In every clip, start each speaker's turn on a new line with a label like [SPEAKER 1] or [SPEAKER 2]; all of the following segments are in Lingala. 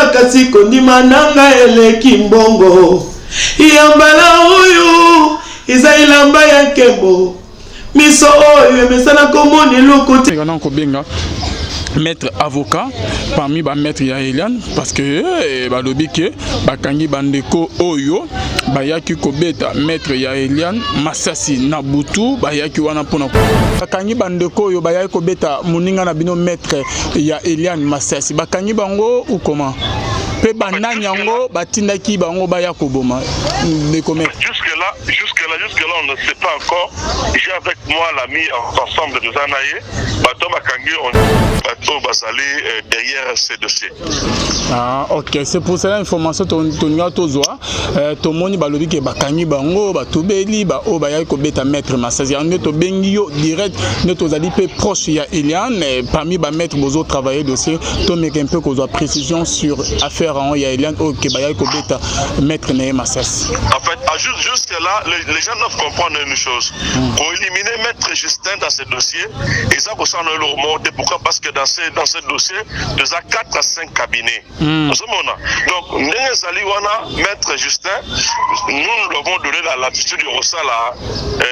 [SPEAKER 1] Nanga kasi kondima nanga eleki mbongo. Yambala uyu izailamba ya kembo. Miso oyo mesana komoni lukuti.
[SPEAKER 2] Ngana ko benga maître avocat parmi ba maître ya Eliane parce que ba lobi ke bakangi bandeko oyo bayaki kobeta maître ya Eliane Masasi na butu bayaki wana pona bakangi bandeko oyo bayaki kobeta muninga na bino maître ya Eliane Masasi bakangi bango ou comment pe banani yango batindaki bango baya koboma de commettre
[SPEAKER 3] jusque là on ne sait pas encore. J'ai avec moi l'ami ensemble de Zanaye bato bakangi bato basali derrière ces dossiers.
[SPEAKER 2] Ah OK, c'est pour cela information toninga tozwa tomoni balobi ke bakangi bango batobeli ba o baya kobeta maître Masasi on to bengi yo direct ne tozali pe proche ya Eliane parmi ba maître bozo travailler dossier to meka un peu qu'on doit précision sur affaire en ya Eliane OK baya kobeta maître Neye Masasi.
[SPEAKER 3] En fait jusque là les gens doivent comprendre une chose. Pour éliminer maître Justin dans ce dossier et ça concerne le remonter pourquoi parce que dans ce dossier il y a 4 à 5 cabinets. Donc Nengezali wana maître Justin nous avons donné la latitude de Rosala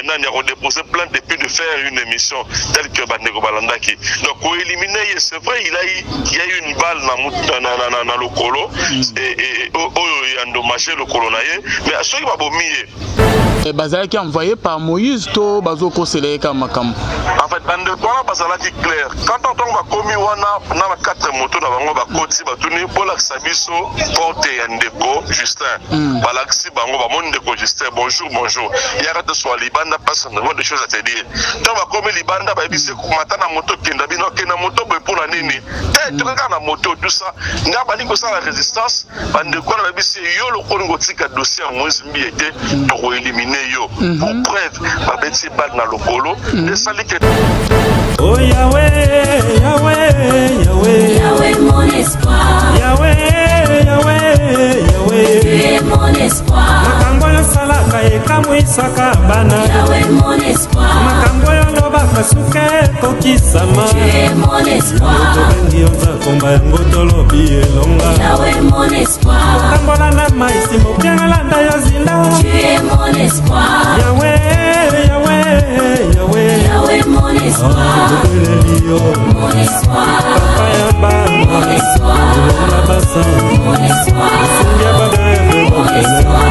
[SPEAKER 3] nani a déposé plainte depuis de faire une émission telle que Bandeko Balandaki. Donc pour éliminer c'est vrai il y a eu une balle dans le colo et il a endommagé le colonaye mais à ceux qui va bomber
[SPEAKER 2] bazala qui envoyé par Moïse to bazoko seleka makam.
[SPEAKER 3] En fait Bandeko bazala qui clair quand on va commis wana na 4 motos na bango ba koti ba tuni pour sabiso porte Ndeko Justin balaxi bango ba mon Ndeko Justin bonjour il y a de soit libanda parce qu'on a des choses à te dire donc va commis libanda ba bise kumata na moto kenda bino kena moto pour la nini tête na moto tout ça nga bali ko ça la résistance Bandeko na bise yo lo kongo tika dossier en moins mbiete pour éliminer yo pour preuve ba beti bal na lokolo de sali que
[SPEAKER 1] oh Yahweh Yahweh Yahweh
[SPEAKER 4] Yahweh mon espoir
[SPEAKER 1] Yahweh Yahweh Yahweh
[SPEAKER 4] tu es mon espoir
[SPEAKER 1] makambo yo salaka ekamwisaka bana
[SPEAKER 4] Yahweh mon espoir
[SPEAKER 1] makambo yo lobaka suke kokisama
[SPEAKER 4] tu es mon espoir
[SPEAKER 1] tobengi yo nzakomba yango tolobi elonga
[SPEAKER 4] Yahweh mon espoir
[SPEAKER 1] okambola na maisi mopiangalanda yo zinda
[SPEAKER 4] tu es mon espoir
[SPEAKER 1] Yahweh Yahweh Yahweh
[SPEAKER 4] Yahweh mon espoir mon espoir
[SPEAKER 1] papa ya bana
[SPEAKER 4] mon espoir
[SPEAKER 1] na basa
[SPEAKER 4] mon espoir
[SPEAKER 1] ya baba
[SPEAKER 4] mon espoir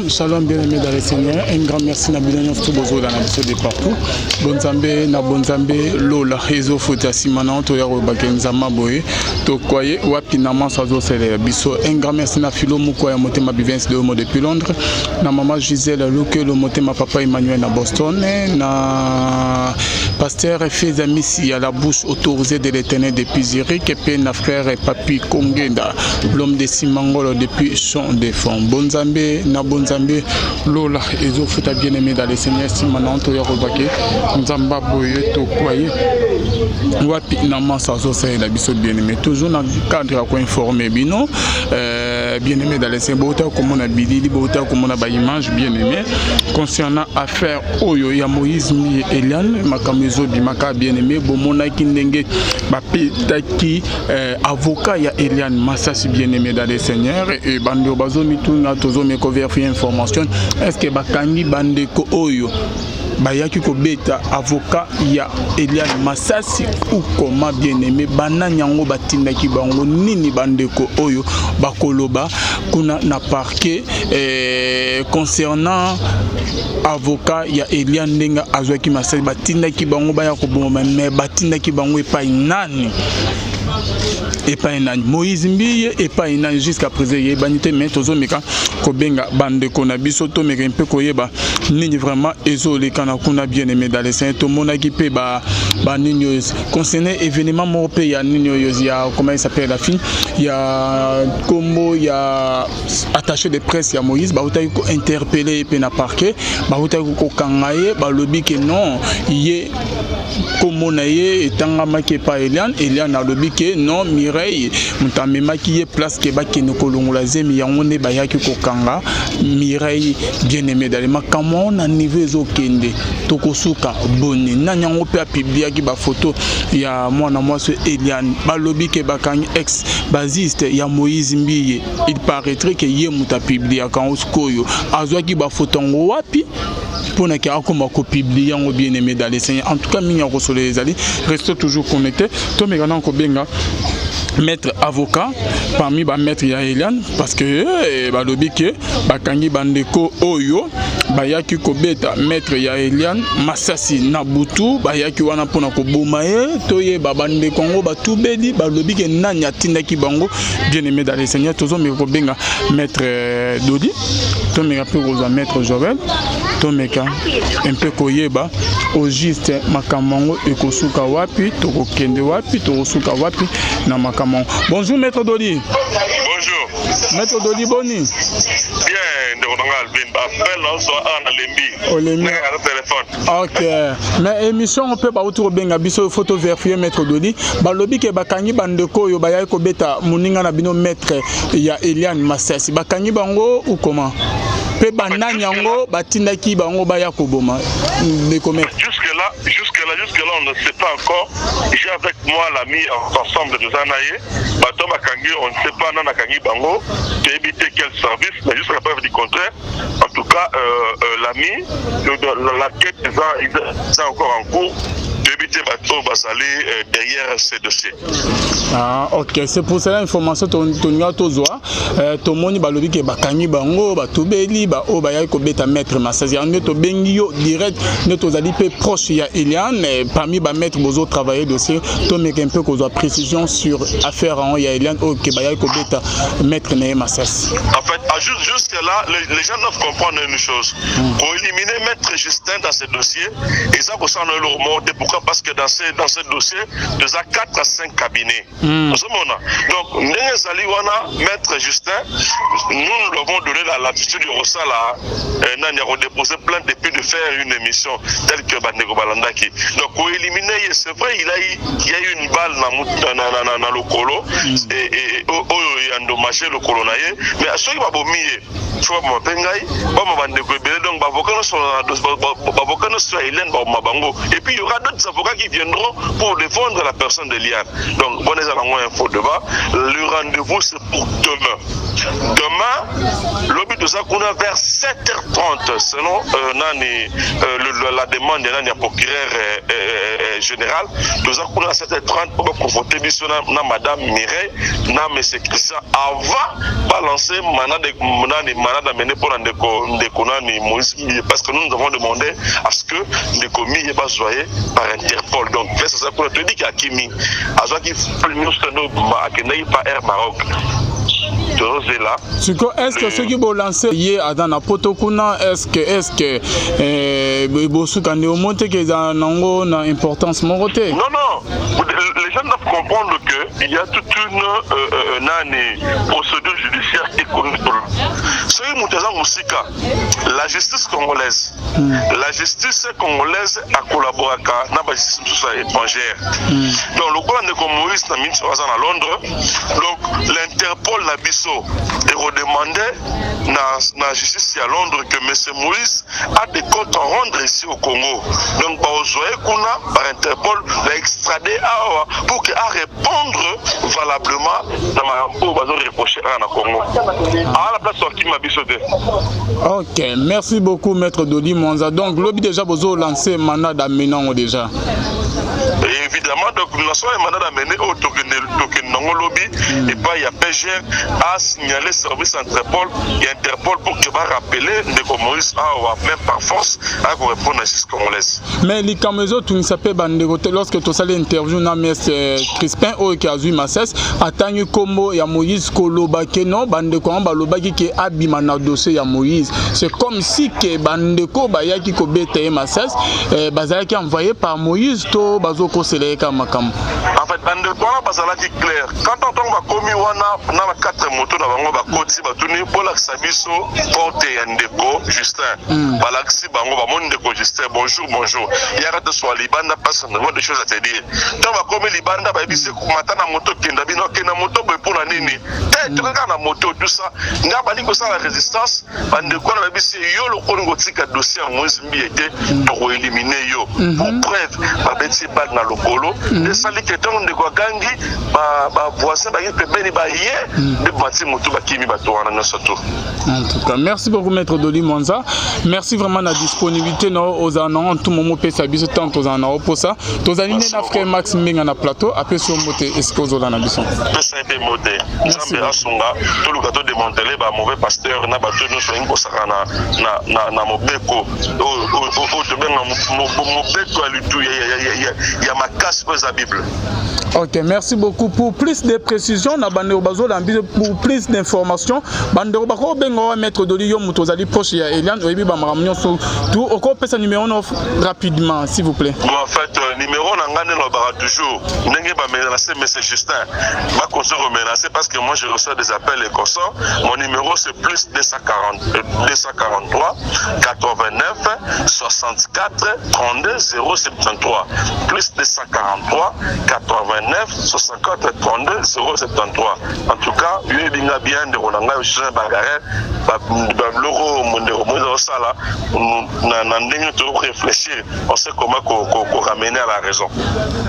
[SPEAKER 2] Shalom bien-aimés dans le Seigneur. Un grand merci à Bilanion Foutobozo dans la mission de partout. Bonzambe, na bonzambe, lola, réseau Foutassi, maintenant, Toyaro Bakenzama Boye, Tokwaye, Wapinama, Sazo Sele, Bisso. Un grand merci à Philo Moukoya, Motema Bivens de Homo depuis Londres. Na maman Gisèle Luque, le Motema Papa Emmanuel à Boston. Na pasteur Fezamissi à la bouche autorisée de l'éternel depuis Zurich. Et puis, na frère et papi Kongenda, l'homme de Simangolo depuis Champ de Fonds. Bonzambe, na bonzambe, lola, et Futa bien-aimé dans les Seigneurs, Simanan, Toyarobake, Nzamba Boye, Tokwaye, Wapi Naman Sazo, c'est la biso bien-aimé. Toujours dans le cadre à quoi informer, bino. bien aimé dans les symboles comme on a bilili bota comme on a ba image bien aimé concernant affaire oyo ya Moïse mi Eliane makamezo bimaka bien aimé bomona ki ndenge ba petaki avocat ya Eliane Massassi bien aimé dans les seigneurs et bando bazo mituna tozo me vérifier information est-ce que bakangi bandeko oyo bayaki ko beta avocat ya Eliane Massassi ou comment bien aimé bananyango batindaki bango nini bandeko oyo bakoloba kuna na parquet concernant avocat ya Eliane ndenga azwaki Massassi batindaki bango baya ko bomba mais batindaki bango epai nani epai nani Moïse Mbiye epai nani jusqu'à présent yebanité mais tozomeka ko benga bandeko na biso to meka mpe koyeba nini vraiment ezoleka na kuna bien aimé dans les saints to monaki pe ba nini concernant événement mo pe ya nini ya comment il s'appelle la fille ya Kombo ya attaché de presse ya Moïse ba utaki ko interpeller pe na parquet ba utaki ko kangaye ba lobi que non yé comme na ye etanga make pa Eliane a lobi que non Mireille mutamema ki ye place ke ba kene kolongola zemi yango ne ba yaki ko kanga Mireille bien aimé dans les makamon na niveau ezokende tokosuka boni nanyango pe a publier ki ba photo ya mwana mwasi Eliane ba lobi ke bakangi ex basiste ya Moïse Mbiye il paraîtrait que ye muta publier kan oskoyo azwaki ba photo ngo wapi pona ki akoma ko publier yango bien aimé dans les seigneurs en tout cas minga ko solo ezali restez toujours connecté to meka na ko benga maître avocat parmi ba maître ya Eliane parce que ba lobi ke bakangi bandeko oyo bayaki ko beta maître ya Eliane Massassi na butu bayaki wana pona ko boma ye toye ba bandeko ngo batubeli ba lobi ke nani atindaki bango bien aimé dans les seigneurs tozo me ko benga maître Dodi to me rappelle aux maître Joël to meka un peu koyeba au juste makamango ekosuka wapi to kokende wapi to kosuka wapi na makamango. Bonjour maître Dodi.
[SPEAKER 3] Bonjour.
[SPEAKER 2] Maître Dodi boni.
[SPEAKER 3] Bien, de Alvin, appelle on soit en téléphone.
[SPEAKER 2] OK. Mais émission on peut pas autour benga biso photo vérifier maître Dodi. Ba lobi ke bakangi bandeko yo bayai ko beta muninga na bino maître ya Eliane Massassi. Bakangi bango ou comment? Pe bananyango batindaki bango baya ko boma.
[SPEAKER 3] Jusque là, on ne sait pas encore. J'ai avec moi l'ami ensemble de Zanaye. Batom Akangi, on ne sait pas Nana Kangi Bango, qui a évité quel service, mais jusqu'à preuve du contraire. En tout cas, l'ami, la quête est encore en cours. Débuter bateau basali derrière ces dossiers.
[SPEAKER 2] Ah OK, c'est pour cela information tonia tozoa tomoni balobi ke bakangi bango batubeli ba o bayai ko beta maître Massassi en to bengi yo direct ne tozali pe proche ya Eliane parmi ba maître bozo travailler dossier to meka un peu ko zo précision sur affaire en ya Eliane o ke bayai ko beta maître Massassi.
[SPEAKER 3] En fait, jusque là les gens doivent comprendre une chose. Pour éliminer maître Justin dans ces dossiers et ça pour ça on le remonter pourquoi parce que dans ces dossiers, nous avons 4 à 5 cabinets. Donc, maître Justin, nous avons donné la latitude du Rossala, nous avons déposé plainte depuis de faire une émission telle que Bandeko Balandaki. Donc, pour éliminer, c'est vrai, il y a eu une balle dans le colo et il a endommagé le colo. Mais à ce qui va vomir, tu vois, donc, et puis il y aura d'autres avocats qui viendront pour défendre la personne d'Eliane. Donc, bon, les allons un faux débat. Le rendez-vous, c'est pour demain. Demain, le but de ça, qu'on a vers 7h30, selon la demande de la procureur général. Nous avons à 7h30 pour confronter Madame Mireille, M. Christian, avant de balancer manade amené pour parce que nous avons demandé à ce que les commis n'est pas soyé par Interpol. Donc, c'est ça qu'on a dit qu'à Kimi, à ce qu'il faut nous pas Air Maroc.
[SPEAKER 2] Est-ce que ceux qui vont lancer hier dans la Potokuna, est-ce que Bosu Kande au monte qu'ils ont une importance morotée?
[SPEAKER 3] Non, les gens doivent comprendre qu'il y a toute une procédure judiciaire économique. La justice congolaise, la justice congolaise a collaboré avec la justice étrangère. Donc, le gouvernement de Moïse n'a mis à Londres. Donc, l'Interpol n'a pas redemandé la justice à Londres que M. Moïse a des comptes à rendre ici au Congo. Donc, par Interpol, l'a extradé pour qu'il répondre valablement dans ma reproché à la Congo. À la place qui m'a bisouté.
[SPEAKER 2] Ok, merci beaucoup, Maître Doli Monza. Donc, l'objet déjà, vous avez lancé mandat d'amenant déjà.
[SPEAKER 3] Évidemment, donc nous avons un mandat d'amener au token lobby et pas il y a PGR à signaler service Interpol et Interpol pour que va rappeler les communistes même par force à répondre à la justice congolaise.
[SPEAKER 2] Mais les caméras tout ne s'appelle banderoté lorsque tu as l'interview na M. Crispin qui a eu ma cesse attendre comme ya Moïse Koloba que non bandeko baloba qui abima na dossier ya Moïse. C'est comme si que bandeko ba ya qui ko bete ma cesse bazala qui envoyé par Moïse to bazoko seleka makam.
[SPEAKER 3] En fait bandeko na bazala qui clair. Quand on va commis wana na 4 motos na bango ba koti ba tuni pola sabiso porte ya ndeko Justin. Balaxi bango ba mon ndeko Justin bonjour. Il y a de soit libanda parce qu'on a des choses à te dire. Donc va commis libanda ba bise kumata na moto kenda bino kena moto pour la nini. Tu regardes la moto tout ça. Nga bali ko ça la résistance bandeko na bise yo lo kongo tika dossier en moins mbiete pour éliminer yo. Pour preuve ba beti bad na lokolo de sali que ton de ko gangi ba voisin ba yepe beni ba yé de bati moto ba kimi ba to wana na soto.
[SPEAKER 2] En tout cas, merci beaucoup Maître Doli Monza. Merci vraiment de la disponibilité aux anons tout moment peut s'abuser tant aux anons pour ça. Tous aligner na frère Max Mbenga na plateau après sur moté est-ce que vous en avez besoin.
[SPEAKER 3] Ça a été modé. Zambia songa tout le gâteau démantelé ba mauvais pasteur na ba tout nous soin ko saka na mobeko o to benga mobeko à lutu ya makasi pour la Bible.
[SPEAKER 2] Ok, merci beaucoup. Pour plus de précisions, pour plus d'informations, Maître Doli Mutozali proche ya Eliane, tout au peut ce numéro rapidement, s'il vous plaît.
[SPEAKER 3] Bon, en fait, numéro n'engane le toujours. N'engane pas menacer M. Justin. Ma consort menacé parce que moi je reçois des appels et consorts. Mon numéro c'est plus 243 89 64 32 073. Plus 243 89 64 32 073. En tout cas, il y a bien de Ronanga Jean Bagarre, l'euro mon sala, nous réfléchir. On sait comment ramener à la raison.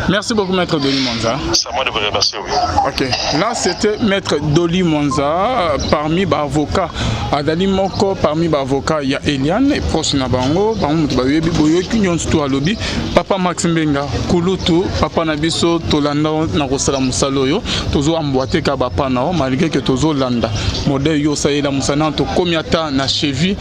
[SPEAKER 2] Merci beaucoup, Maître Doli Monza.
[SPEAKER 3] C'est à moi de vous remercier.
[SPEAKER 2] Ok, là c'était Maître Doli Monza parmi les avocats. Adali Moko parmi les avocats, il y a Eliane et proche Nabango, Papa Max Mbenga, Kulutu, Papa Nabiso, Tolanda, Narosala Musaloyo, Tozo Amboate Kabapa Nao, malgré que Tozo Landa, Modèle Yosaïda Moussana, to Komiata, na Chevi,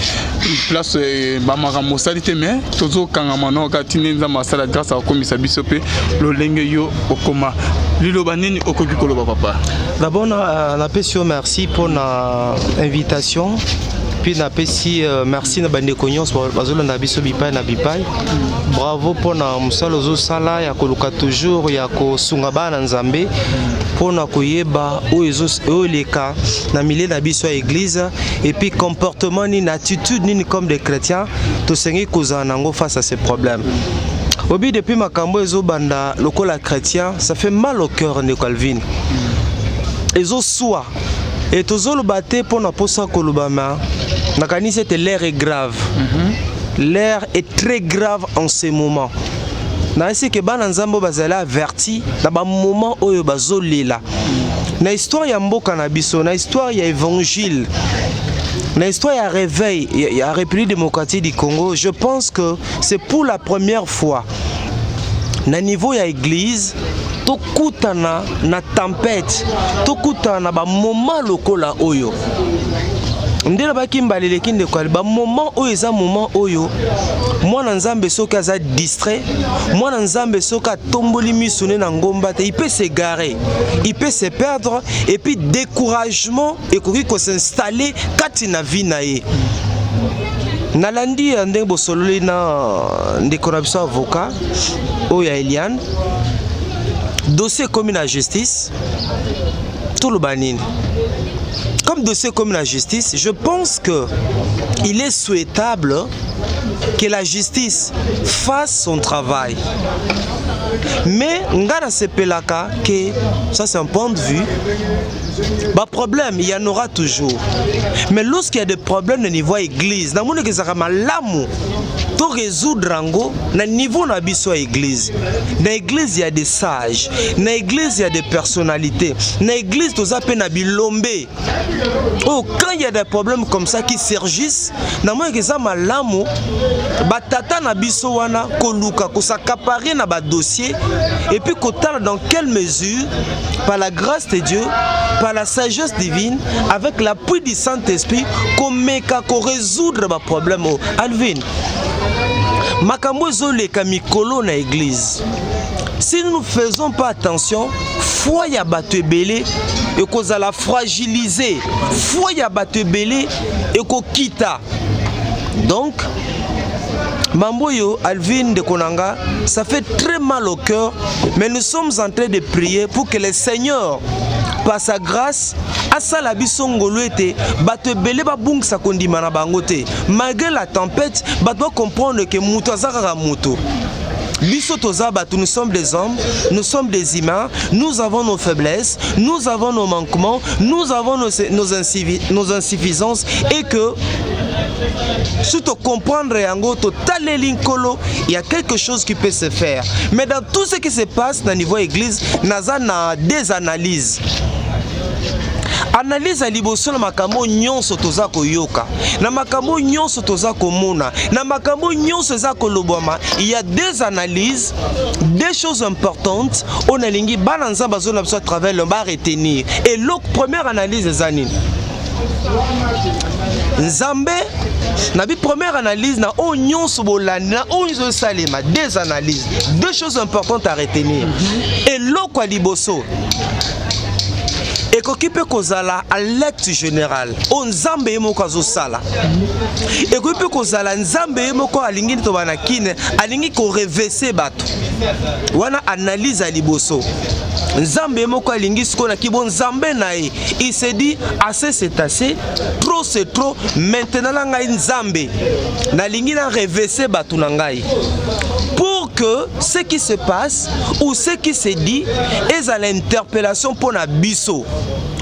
[SPEAKER 2] place Bamara Moussalite, mais Tozo Kangamano, Katinenza Masala, grâce à Komisa Bisope, Lolenge Yo Okoma. Lilo Banini Okokikolo Papa. D'abord,
[SPEAKER 5] on a merci pour l'invitation. Puis merci na bande konyos bazolo na biso bipai na bipai. Bravo pour na musalo zo sala ya koluka toujours ya ko sunga bana nzambe pour na koyeba o leka na milieu na biso ya église et puis comportement ni attitude ni comme des chrétiens to sengi kozana nango face à ces problèmes. Obi depuis makambo ezo banda lokola chrétien, ça fait mal au cœur de Calvin. Ezo soa et tozolo baté pour na posa kolubama. Nakani c'était l'air est grave. L'air est très grave en ce moment. Na esi ke bana nzambo bazala averti na ba moment oyo bazolela. Na histoire ya mboka na biso, na histoire ya évangile. Na histoire ya réveil, ya République démocratique du Congo, je pense que c'est pour la première fois na niveau ya église tokutana na tempête, tokutana ba moment lokola oyo. Ndela bakimbalele kinde kwa ba moment oyo eza moment oyo mwana nzambe soka za distrait, mwana nzambe soka tomboli misune na ngomba te, il peut s'égarer, il peut se perdre et puis découragement et ko s'installer kati na vie na ye. Nalandi ndenge bosololi na ndeko na biso avocat oyo ya Eliane. dossier comme la justice, tout le banine. Comme dossier comme la justice, je pense qu'il est souhaitable que la justice fasse son travail. Mais ngana sepelaka que ça c'est un point de vue. Bah problème, il y en aura toujours. Mais lorsqu'il y a des problèmes au niveau église, na mona kezaka malamu to résoudre rango na niveau na biso église. Na église il y a des sages, na église il y a des personnalités, na église toza pe na bilombe. Oh, quand il y a des problèmes comme ça qui surgissent, na mona kezaka malamu batata na biso wana koluka ko s'accaparer na ba dossier et puis kotala dans quelle mesure par la grâce de Dieu, par la sagesse divine, avec l'appui du Saint-Esprit, qu'on résoudre les problèmes. Alvin, makambo ezoleka mikolo na église. Si nous ne faisons pas attention, foi ya bato ebele et qu'on a la fragiliser, foi ya bato ebele et qu'on quitte. Donc, Mamboyo, Alvin de Konanga, ça fait très mal au cœur, mais nous sommes en train de prier pour que le Seigneur, par sa grâce, asala bisongolo ete bato belé ba bung sa kondima na bangote. Malgré la tempête, bato doit comprendre que muto azaka muto. Biso toza bato, nous sommes des hommes, nous sommes des humains, nous avons nos faiblesses, nous avons nos manquements, nous avons nos insuffisances et que surtout comprendre yango total linkolo, il y a quelque chose qui peut se faire. Mais dans tout ce qui se passe dans le niveau église, naza na des analyses. Analyse à liboso na makambo nyonso toza koyoka, na makambo nyonso toza komona, na makambo nyonso za koloboma. Il y a des analyses, des choses importantes. On a lingi balanza bazona à travers le bar retenir. Et l'autre première analyse des années. Nzambe na bi première analyse na onyon sobolani na onyo salema, des analyses, deux choses importantes à retenir. Et l'autre liboso et qui peut kozala à l'acte général on nzambe yemoko azosala et qui peut kozala nzambe yemoko alingi to bana kine alingi ko reverser bato wana analyse à liboso nzambe yemoko alingi siko na kibo nzambe nae il se dit assez c'est assez, trop c'est trop, maintenant la ngai nzambe na lingi na reverser bato na ngai pour que ce qui se passe ou ce qui se dit est à l'interpellation pour na biso.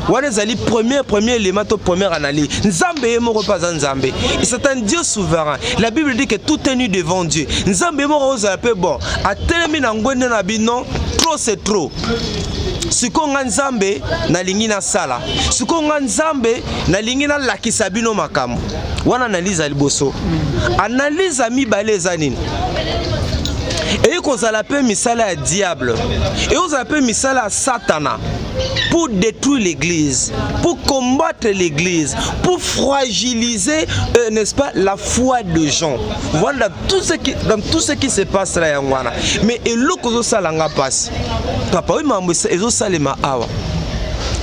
[SPEAKER 5] Voilà les premier élément, première analyse. Nzambe est mort pas Nzambe. C'est un Dieu souverain. La Bible dit que tout est nu devant Dieu. Nzambe est mort aux appels bon. A tellement n'angwende na bino, trop c'est trop. Siko nzambe na lingi na sala. Siko nzambe na lingi na lakisa bino makamu. Wana analyse à liboso. Analyse à mi balezanine. Et qu'on s'appelle misala à diable. Et on s'appelle misala à satana. Pour détruire l'église, pour combattre l'église, pour fragiliser, n'est-ce pas, la foi des gens. Voilà dans tout ce qui se passe là. Mais et l'autre salanga passe. Papa, oui, maman, et salema awa.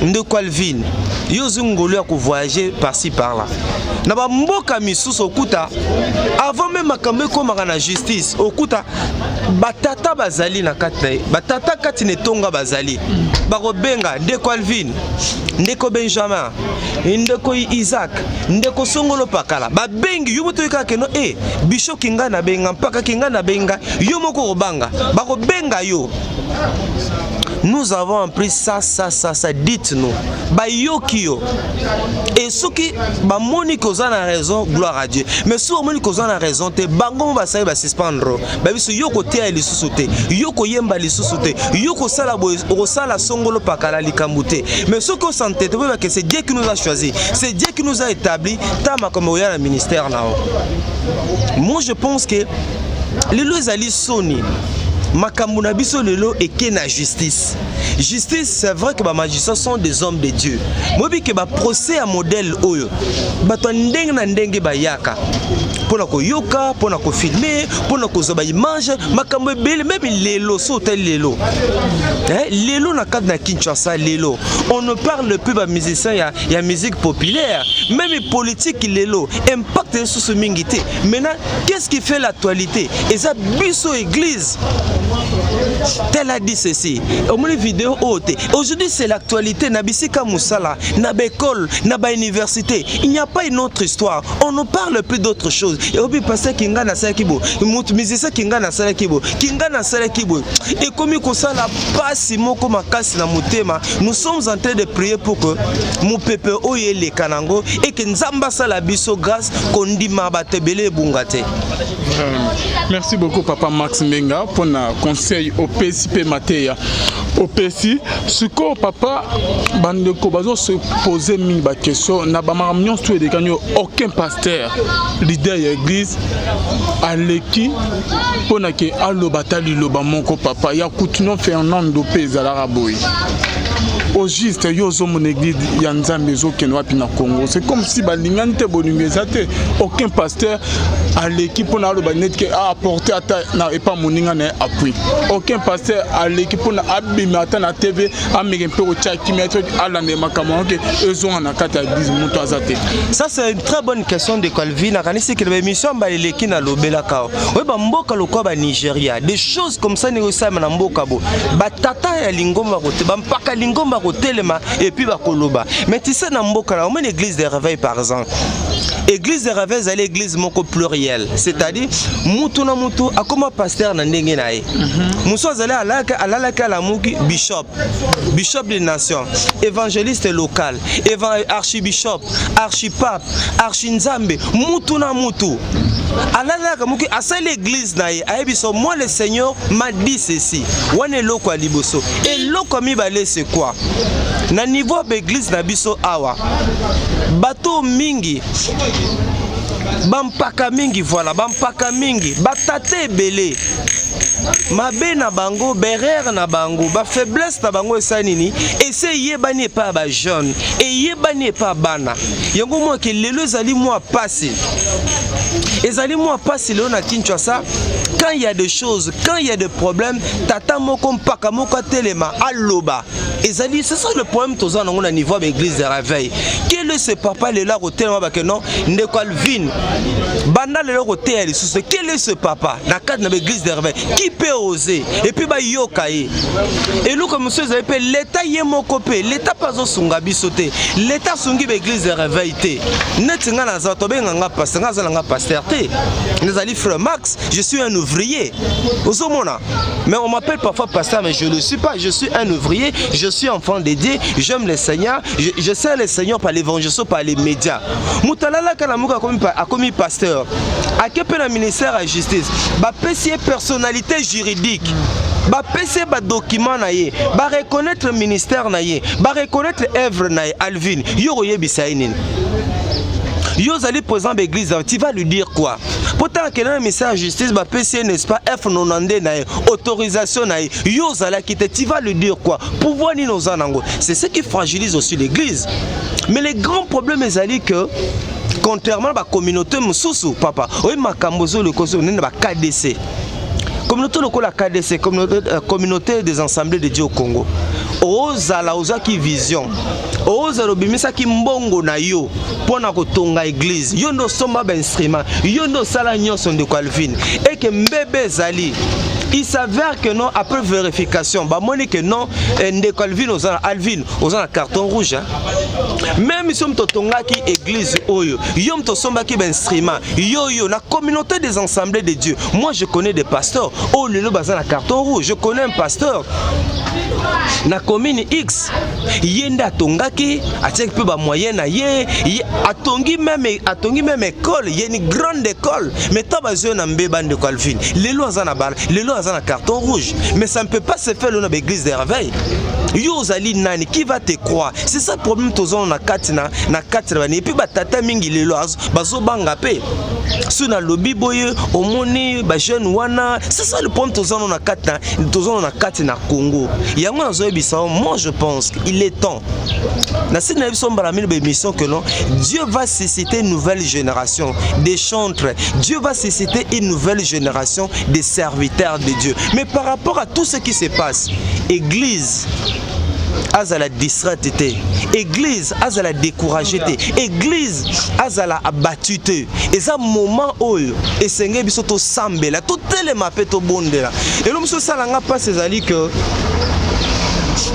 [SPEAKER 5] De Calvin, yozungolo ya voyager par-ci par-là. Na ba mboka misusu okuta avant même makambe komaka na justice okuta batata bazali na kati batata kati ne tonga bazali bako benga de Calvin ndeko Benjamin ndeko Isaac ndeko Songolo Pakala ba bengi yo moto kaka no bisho kinga na benga mpaka kinga na benga yo moko kobanga bako benga yo. Nous avons appris ça, dites-nous. Bayokio. Et ceux qui, Monique a raison, gloire à Dieu. Mais si Monique a raison, Bango va se suspendre. Babiso yoko tea li susute, yoko yemba li susute, yoko sala boy, sala Songolo Pakala li kambute. Mais ceux qui sont entêtés, que c'est Dieu qui nous a choisi, c'est Dieu qui nous a établi. Tama comme au le ministère nao. Moi je pense que les lois ali soni. Makamuna biso lelo et que na justice. Justice, c'est vrai que les magistrats sont des hommes de Dieu. Moi je dis que le procès à modèle oyo. Bato ndenge na ndenge bayaka. Pona ko yoka, pona ko filmer, pona ko zoba image, makambo belle même lelo sotel lelo. Lelo na cadre na Kinshasa lelo. On ne parle plus de musiciens, il y a musique populaire, même politique lelo, impact sur ce mingité. Maintenant, qu'est-ce qui fait l'actualité? Et ça biso église. tel a dit ceci. Au moins vidéo haute. Aujourd'hui c'est l'actualité. Nabisika Moussala, Nabécole, Naba Université. Il n'y a pas une autre histoire. On ne parle plus d'autre chose. Et au bout passer Kinga na sala kibo, Moutmisisa Kinga na sala kibo, Kinga na sala kibo. Et comme ça la passe moko makasi na mutema, nous sommes en train de prier pour que mon peuple oye les kanango et que Nzamba sala biso grâce kondima batebele bungate.
[SPEAKER 2] Merci beaucoup Papa Max Menga pour le conseil au PSP Matéa. Au PSI, ce que Papa Bandeko bazo se poser mille questions, n'a pas marmion tout de gagner aucun pasteur leader de l'église à l'équipe pour na que allo batali lo ba monko papa ya coutuno Fernando Pezala boy. Au juste yozo mon église yanzambe zo kenwa pina Congo. C'est comme si balingante bonungezate aucun pasteur à l'équipe pour na lo banet que a apporté na et pas moninga na appui. Aucun pasteur à l'équipe pour na abimata na TV américain pour tchaki mettre à la makamon que eux ont na kata église muto azate.
[SPEAKER 5] Ça c'est une très bonne question de Calvin. Na kanisi que l'émission ba eleki na lobela kao. Oui ba mboka lokwa ba Nigeria. Des choses comme ça négocier na mboka bo. Ba tata ya lingomba rote ba mpaka lingomba telema et puis bakoloba. Mais tu sais na mboka la une église de réveil par exemple. Église de réveil c'est l'église moko plurielle, c'est-à-dire mutu na mutu akoma pasteur na ndenge na ye. Muso azali alaka la muki bishop de nation, évangéliste local, archibishop, archipape, archinzambe, mutu na mutu. Alaka muki asa l'église na ye ayebiso moi le Seigneur m'a dit ceci. Wane loko aliboso. Et loko mi balé c'est quoi? Na niveau d'église na biso awa bato mingi bampaka mingi voilà bampaka mingi batate belé mabe na bango berer na bango ba faiblesse na bango esanini ese yebani pa ba jeune et yebani pa bana yango mo ke lelo ezali moi passé ezali moi passé le na Kinshasa. Quand il y a des choses, quand il y a des problèmes, tata moko mpaka moko telema aloba. Ezali, c'est ça le problème tous en on a niveau de l'église de réveil. Quel est ce papa le là au telema ba que non, ne Calvin. Banda le là au tel sous quel est ce papa na cadre de l'église de réveil qui peut oser et puis ba yokaye. Et nous comme monsieur avez l'état yemoko pe, l'état pas au sunga bisoté. L'état sungi l'église de réveil té. Netinga na zato benga nga pasteur té. Nous allons frère Max, je suis un ouvrier. Mais on m'appelle parfois pasteur, mais je ne le suis pas. Je suis un ouvrier, je suis enfant de Dieu, j'aime le Seigneur, je sers le Seigneur par l'évangile, par les médias. Moutalala Kalamuka a commis pasteur. À quel point le ministère de la justice, ba PC personnalité juridique. Ba PC ba document naie, ba reconnaître le ministère naie, ba reconnaître l'œuvre naie Alvin, yoroye bisainin. Yo allez présent l'église, tu vas lui dire quoi? Pourtant que un message de justice va PC n'est-ce pas F90 nae autorisation nae yo allez quitter, tu vas lui dire quoi? Pouvoir ni nos anango. C'est ce qui fragilise aussi l'église. Mais le grand problème est que contrairement à la communauté mususu papa, oui makambozo le kozo n'est pas KDC. Communauté locale la KDC, communauté des assemblées de Dieu au Congo. Ozala ozaki vision. Ozalo bimisa ki mbongo na yo pona kotonga église. Yo ndo somba ba instrument. Yo ndo sala nyonso de Calvin. Et que mbebe zali. Il s'avère que non, après vérification, bah moi que non, de Calvin aux Alvin, aux un carton rouge. Hein. Même si on totonga qui église oyo, yom to somba qui instrument, yo la communauté des assemblées de Dieu. Moi je connais des pasteurs. Oh le bazar la carton rouge, je connais un pasteur. Na commune X, yenda tongaki, atek peu ba moyen na ye, atongi même école, y a une grande école, mais tabazo na mbeba de Calvin. Les lois en abal, les lois en carton rouge, mais ça ne peut pas se faire dans l'église de réveil. Yo zali nani qui va te croire? C'est ça le problème tous na katina et puis ba tata mingi les lois bazo banga pe. Suna lobby boye omoni ba jeune wana, c'est ça le problème tous na katina Congo. Moi je pense qu'il est temps. Que non, Dieu va susciter une nouvelle génération des chantres. Dieu va susciter une nouvelle génération des serviteurs de Dieu. Mais par rapport à tout ce qui se passe, Église, azala distraite te, église azala découragée te, église azala abattu te. Et ça moment oyo esenge biso to sambela to telema pe to bondela. Et lo muso salanga pas ezali que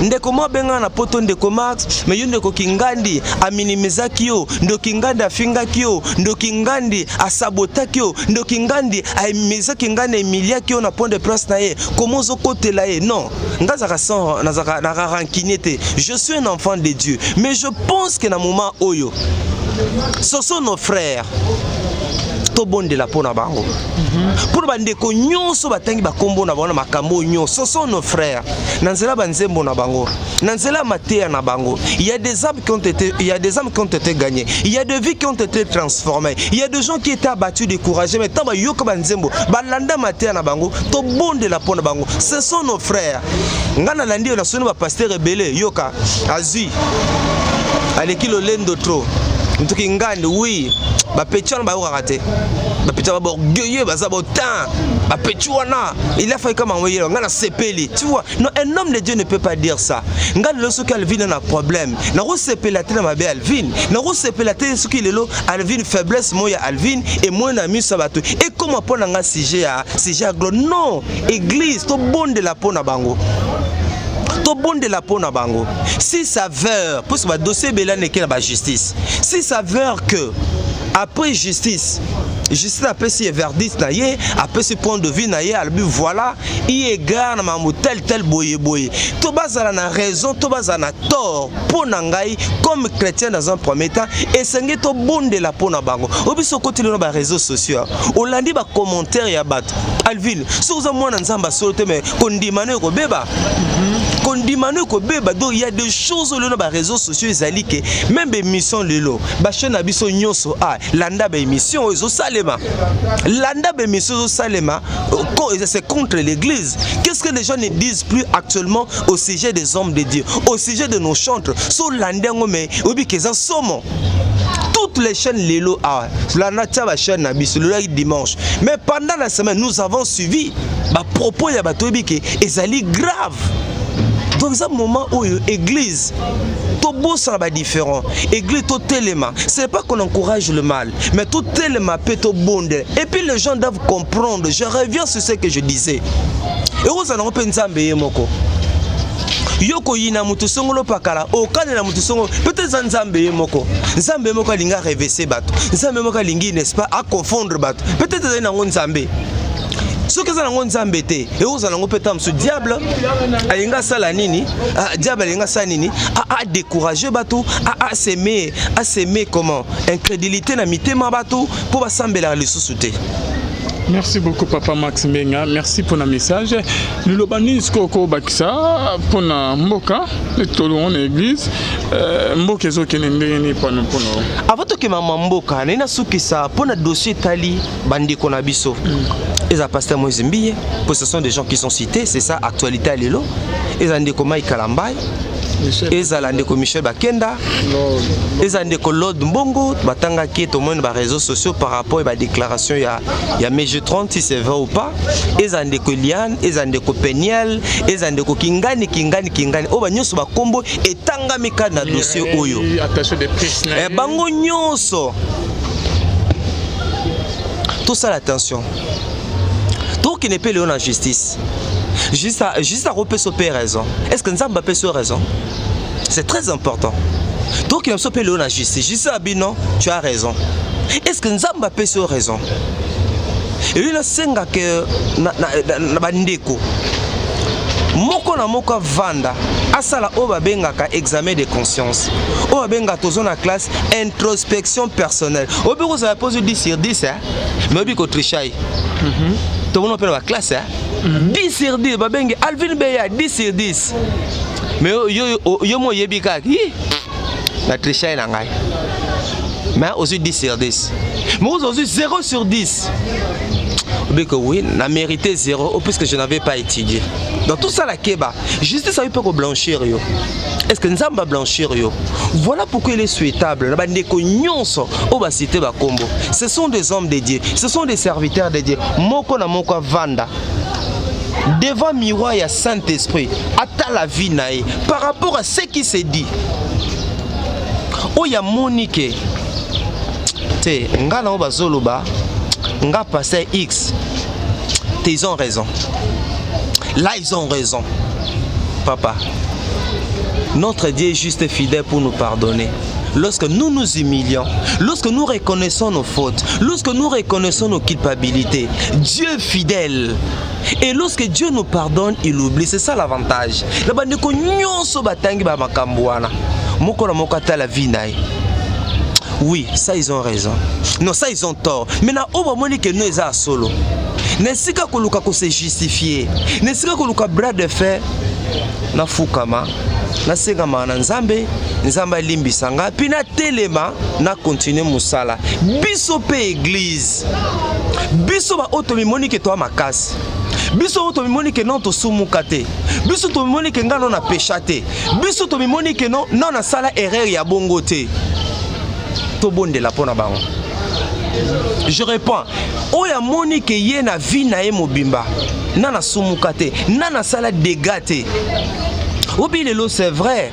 [SPEAKER 5] ndeko mwa benga na poto ndeko Max, mais yo ndeko Kingandi a minimizaki yo, ndeko Kingandi afinga kyo, ndeko Kingandi a sabotaki yo, ndeko Kingandi a misa Kingandi Emilia kyo na pont de place na ye. Comment zo côté là ye? Non, ngazaka sans nazaka na rankinete. Je suis un enfant de Dieu, mais je pense que na moment oyo ce sont nos frères. Bon de la pona bango. Pour bandeko nyonso batangi bakombo na bana makambo nyonso, ce sont nos frères. Nanzela banzembo na bango. Nanzela matea na bango. Il y a des âmes qui ont été gagnées. Il y a des vies qui ont été transformées. Il y a des gens qui étaient abattus, découragés, mais tamba yoka banzembo, balanda matea na bango, to bon de la pona bango. Ce sont nos frères. Ngana landi na sonu ba pasteur rebelle yoka azui. Aleki lo lendo trop. Ntuki ngandi oui. Bapetiana ba okakate bapetiana ba orgueilleux baza botin bapetiana il a fait comme envoyer ngana sepeli, tu vois. Non, un homme de Dieu ne peut pas dire ça. Ngana le soki Alvin a un problème na ro sepela tena mabe Alvin na ro sepela tena soki lelo Alvin faiblesse moya Alvin et moi na mi sabato et comment pona nga sujet à gloire. Non, église to bonde de la pona bango. Bon de la peau na bango. Si ça veut, pour ce dossier bela n'est la justice. Si ça veut que après justice après si verdict na ye, après ce point de vue na ye, albi voilà, il égare na mamu tel boye. To bazala na raison, to bazala na tort pour nangai comme chrétien dans un premier temps et senge to bon de la peau na bango. Obiso côté na ba réseaux sociaux. Olandi ba commentaire ya bat. Alvin, so za mwana nzamba solote mais kondimane ko beba. Kondimane ko beba. Donc il y a des choses dans les réseaux sociaux ezali que même émission lelo, ba chaîne na biso nyonso landa ba émission ezo salema. Landa ba émission ezo salema, c'est contre l'église. Qu'est-ce que les gens ne disent plus actuellement au sujet des hommes de Dieu, au sujet de nos chantres? So landa ngome obi keza somo. Toutes les chaînes Lelo la natia chaîne Nabiso le dimanche. Mais pendant la semaine, nous avons suivi bah propos ya batobi que ezali grave. Donc ça moment où église tout beau ça va différent. Église tout téléma. C'est pas qu'on encourage le mal, mais tout téléma peut tout bonde. Et puis les gens doivent comprendre. Je reviens sur ce que je disais. Et vous en avez nzambe yemoko. Yoko yina mutu songolo pakala okane na mutu songo peut-être nzambe yemoko. Nzambe moko linga reverser bato. Nzambe moko lingi n'est-ce pas à confondre bato. Peut-être na nzambe. Ce que ça n'a pas embêté, et vous allez peut-être ce diable, alinga sala nini, diable alinga sala nini, a découragé bateau, a s'aimer comment, incrédulité na mitema bateau pour assembler la ressources.
[SPEAKER 2] Merci beaucoup Papa Max Mbenga, merci pour le message. Nous le banis koko bakisa pour na mboka, le tolon l'église, mboka zo kenende ni pour nous.
[SPEAKER 5] Avant que maman mboka, nena sukisa pour na dossier tali bandi konabiso. Les pasteur Moïse Mbiye, ce sont des gens qui sont cités, c'est ça actualité à l'élo. Les andeko Mike Kalambay, les andeko Michel Bakenda, les andeko Lord Mbongo, batanga qui est au moins dans les réseaux sociaux par rapport à la déclaration il y a Meje 30 si c'est vrai ou pas. Les andeko Liane, les andeko Peniel, les andeko Kingani. Oh ba nyoso ba kombo et tanga mika na dossier oyo.
[SPEAKER 2] Attaché des prix.
[SPEAKER 5] Bango nyoso. Tout ça l'attention. Donc il n'est pas en justice. Juste à repérer son père raison. Est-ce que nous avons pas sur raison? C'est très important. Donc il n'a pas en justice. Juste à non, tu as raison. Est-ce que nous avons pas sur raison? Et lui, il a que na bandeko. Moko na moko vanda asala oba benga ka examen de conscience. Oba benga tozo na classe introspection personnelle. Obi ko ça pose 10 sur 10 hein. Mais obi ko trichai. Tout le monde appelle la classe hein. 10 sur 10 ba benga Alvin Beya 10 sur 10. Mais yo mo yebi ka ki la trichai na ngai. Mais aussi 10 sur 10. Mais aujourd'hui 0 sur 10. Que oui, n'a mérité 0 puisque je n'avais pas étudié. Dans tout ça, la Keba, justice ça peut blanchir. Est-ce que nous allons blanchir? Voilà pourquoi il est souhaitable. Ce sont des hommes de Dieu, ce sont des serviteurs de Dieu. Moko na moko vanda. devant miroir ya Saint-Esprit ata la vie nae par rapport à ce qui se dit oya Monique te nga na bazoloba nga passer X te ils ont raison là ils ont raison papa notre Dieu est juste fidèle pour nous pardonner. Lorsque nous nous humilions, lorsque nous reconnaissons nos fautes, lorsque nous reconnaissons nos culpabilités, Dieu est fidèle. Et lorsque Dieu nous pardonne, il oublie. C'est ça l'avantage. Oui, ça ils ont raison. Non, ça ils ont tort. Maintenant, on va dire que nous sommes solo. N'est-ce pas que se justifier? N'est-ce pas que bras de fer na fukama na segama na nzambe nzamba limbisanga puis na telema na continuer musala biso pe église biso ba otomimoni ke to makasi biso otomimoni ke non to sumuka te biso tomimoni ke ngano na pécha te biso tomimoni ke non na sala erreur ya bongo te to bondela pona bango. Je réponds, oya moni ke ye na vie na ye mobimba nana sumukate nana sala dégâté. Obi lelo c'est vrai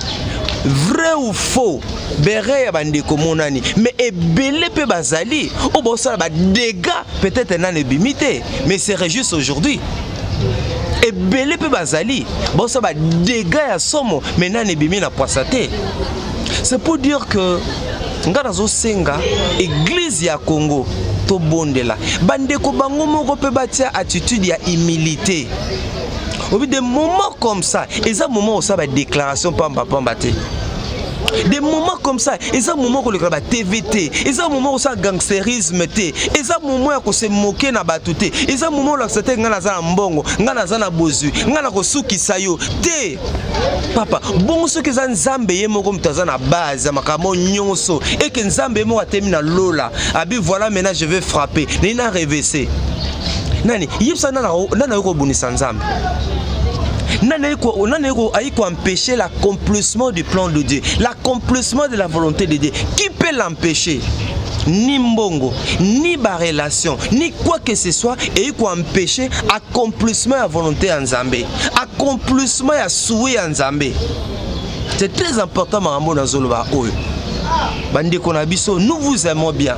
[SPEAKER 5] ou faux bere ya bandeko monani mais ebele pe bazali o bo sala ba dégâts peut-être nana bimité mais c'est juste aujourd'hui ebele pe bazali bo sala ba dégâts ya somo mais nana bimi na poissaté. C'est pour dire que ngana zo senga église ya Congo to bondela bandeko bango moko pe batia attitude ya humilité. Au bout des moments comme ça, et ça moment où ça va déclaration pamba te. Des moments comme ça, et ça moment où le TVT, et ça moment où ça gangsterisme te, et ça moment où se moquer na batute, et ça moment où c'était ngana za mbongo, ngana za na bozu, ngana ko suki sayo te. Papa, bon ce que za nzambe ye moko mtaza na base makamo nyonso et que nzambe mo atemi na lola. Abi voilà maintenant je vais frapper. Nina reverser. Nani, yipsa nana ko bonisa nzambe. Nana ko empêcher l'accomplissement du plan de Dieu, l'accomplissement de la volonté de Dieu. Qui peut l'empêcher? Ni mbongo, ni ba relation, ni quoi que ce soit, et il faut empêcher l'accomplissement de la volonté en Zambé, accomplissement de la souhait en Zambé. C'est très important, Marambo Zoloba. Bandeko na biso, nous vous aimons bien.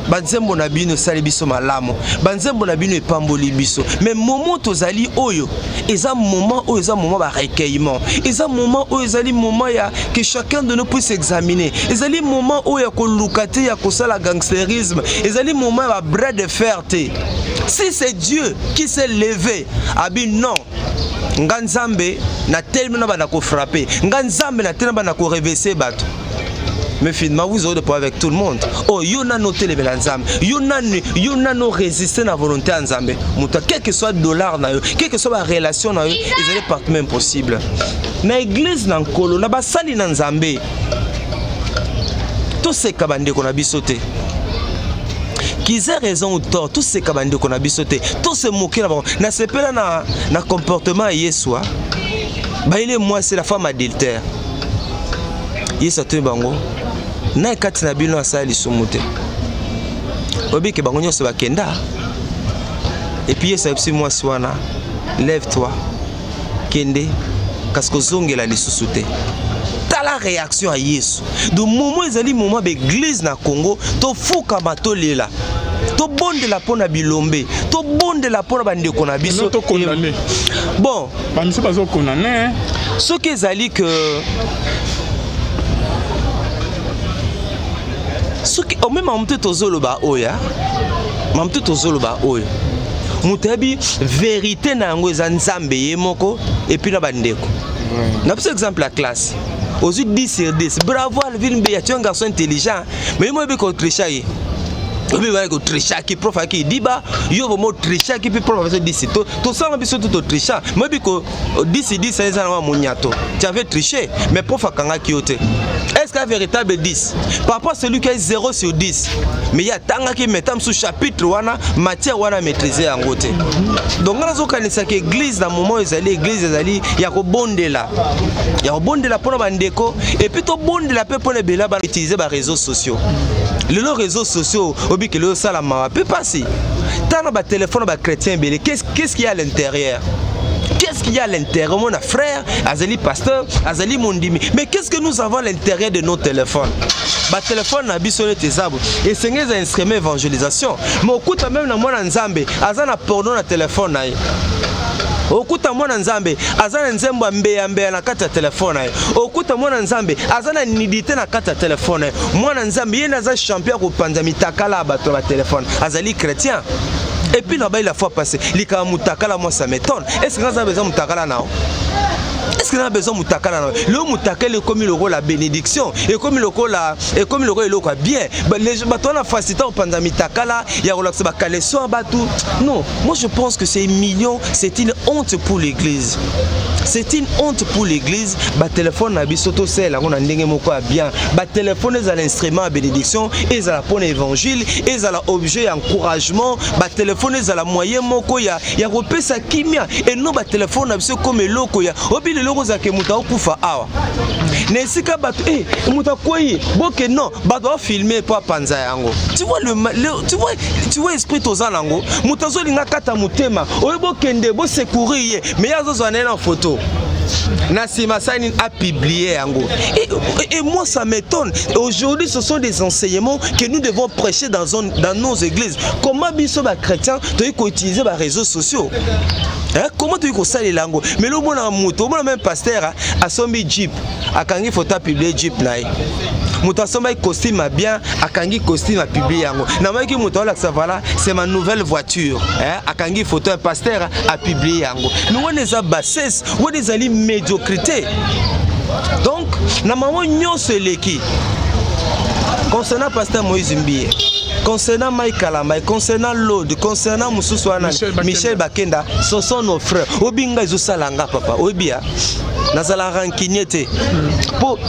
[SPEAKER 5] Banzembo na bino sali biso malamo banzembo na bino epamboli biso mais moment tozali oyo eza moment ba recueillement eza moment oyo ezali moment ya que chacun de nous puisse examiner ezali moment oyo ya kolukate ya kosala gangsterisme ezali moment ba bras de fer te. Si c'est Dieu qui s'est levé abi non nganzambe na tellement ba na ko frapper nganzambe na tellement ba na ko reverser bato. Mais finalement, vous aurez de pouvoir avec tout le monde. Oh, yon a noté les Belanzam, yon a no résisté à la volonté en Zambé. Quel que soit le dollar, quelle que soit la relation, ils allaient partout même possible. Dans l'église, dans le colo, là-bas, sali dans Zambé. Tous ces cabandés qu'on a bissoté. Qu'ils aient raison ou tort, tous ces cabandés qu'on a bissoté, tous ces moqués là-bas, n'a pas là na comportement yeswa. Bah il est moi, c'est la femme adultère. Yesa te bango. Na kati na bino asali sumute obi ke bango nyonso bakenda et puis ça epsi moi swana lève-toi kende kasko zongela lisusu te ta la réaction à Yesu do moment ezali moment d'église na Congo to fuka matolela to bonde la pona bilombe to bonde la pona bandeko na biso
[SPEAKER 2] to condamné
[SPEAKER 5] bon
[SPEAKER 2] ba miso bazo condamné
[SPEAKER 5] ce que ezali que au même moment tozoloba oya mamtu tozoloba oya mutabi vérité na ngo za nzambe ye moko et puis na bandeko na par exemple la classe aux 10 sur 10 bravo Alvin Beya tu es un garçon intelligent mais moi be ko tricher obi ba ko tricher qui prof qui dit ba yo mo tricher qui prof va dire to ça biso to tricher moi bi ko 10 10 ça na munyato tu avais triché mais prof akanga ki ote. Est-ce qu'un véritable 10? Par rapport à celui qui est 0 sur 10. Mais il y a tant qui mettent sous chapitre wana matière wana maîtriser en côté. Donc on a zo kanisa que église dans moment ezali église ezali ya ko bondela. Ya ko bondela pour bandeko et puis to bondela pe pour les bela ba utiliser ba réseaux sociaux. Les réseaux sociaux obi que le sala ma peut passer. Tant ba téléphone ba chrétien belé, qu'est-ce qu'il y a à l'intérieur? Qu'est-ce qu'il y a à l'intérieur? Mon frère, Azali pasteur, Azali mondimi. Mais qu'est-ce que nous avons à l'intérieur de nos téléphones? Ba téléphone na biso ne tezabo. Et c'est un instrument d'évangélisation. Mais au coup même na mwana nzambe, azana porno na téléphone na ye. Okuta mwana nzambe azana nzembo mbeya na kati ya telefone naye. Okuta mwana nzambe azana nidité na kati ya telefone naye. Mwana nzambe yena za champion ko panza mitakala bato ba telefone. Azali chrétien. Et puis là-bas la fois passée, lika mutakala moi ça m'étonne. Est-ce que nous avons besoin mutakala nao? Est-ce que nous avons besoin de mutakala nao? Le mutakala est comme le rôle la bénédiction et comme le rôle est bien. Les gens on a facilité pendant mitakala, il y a relaxé ba kaleso batou. Non, moi je pense que c'est c'est une honte pour l'église. C'est une honte pour l'église. Ba téléphone na bisoto c'est on a ndenge moko bien. Ba téléphone est à l'instrument de bénédiction, est à la pour l'évangile, est à l'objet d'encouragement. Ba téléphone est à la moyen moko ya repesa kimia et non ba téléphone na biso comme loko ya. Obi le loko za ke muta okufa awa. Nesika bato muta koyi boke non ba doit filmer pas panza yango. Tu vois tu vois esprit tozalango. Muta zo linga kata mutema. Oyebo kende bo secourir mais ya zo na photo. Nassima Sanin a publié en gros. Et moi ça m'étonne. Aujourd'hui ce sont des enseignements que nous devons prêcher dans nos églises. Comment biso ba chrétien tu peux utiliser les réseaux sociaux? Hein? Comment tu peux ça les langues? Mais le bon amoto, bon même pasteur a sombi Jeep, a kangi photo publier Jeep naï. Muta somba costume bien, a kangi costume a publier yango. Na maki muta la ça voilà, c'est ma nouvelle voiture. Hein? A kangi photo un pasteur a publié yango. Nous on les a bassesse, on les a médiocrité. Donc, na maman nyonso eleki. Concernant pasteur Moïse Mbiye, concernant Mike Kalamba, concernant Lode, concernant Moussousouana, Michel Bakenda, ce sont nos frères. Obinga Zosalanga papa, Obia. Nazala rankignete.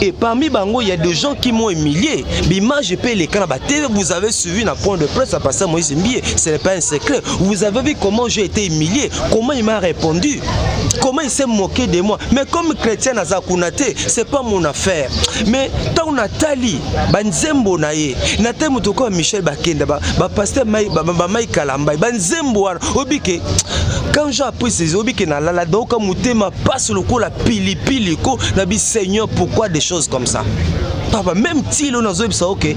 [SPEAKER 5] Et parmi Bango, il y a des gens qui m'ont humilié. Bima, je paye les canabas. Vous avez suivi un point de presse à passer Moïse Mbiye. Ce n'est pas un secret. Vous avez vu comment j'ai été humilié, comment il m'a répondu, comment il s'est moqué de moi. Mais comme chrétien Nazakunate, c'est pas mon affaire. Mais tant Nathalie, Banzembo Naye, Nathalie Moutoko, Michel Bakenda, pasteur Mike Kalamba, Banzembo, Obike. Quand j'ai appris ces obike na la donc Moutema passe le coup la pili nabi Seigneur, pourquoi des choses comme ça? Papa, même si l'on a dit ok,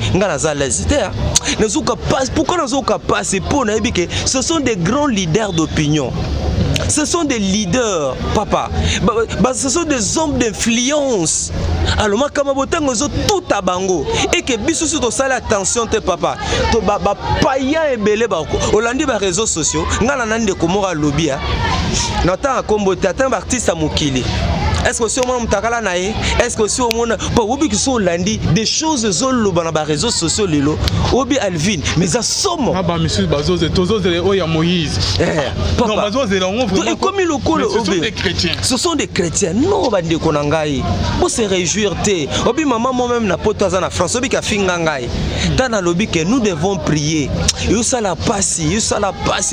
[SPEAKER 5] pourquoi nous avons passé pour que ce sont des grands leaders d'opinion. Ce sont des leaders, papa. Ce sont des hommes d'influence. Alors, moi, comme je tout à Bango, et que bisous to sala attention, te papa. To païen et belé bako. Hollandi ba réseaux sociaux. Ngana nande komora lobby. Nata kombo tata artiste mukili. Est-ce que si on m'a naé, est-ce que si on m'a pas oublié que sur lundi des choses zolo dans les réseaux sociaux lelo, obi Alvin, mais ça somme. Ah bah monsieur Bazo, c'est tous les oya Moïse. Non Bazo c'est là on vraiment. Et comme il le ce sont des chrétiens. Ce sont des chrétiens. Non bande konangai. Pour se réjouir té. Obi maman moi-même na potaza na France obi ka fingangai. Dans la lobby que nous devons prier. Yo ça la passe,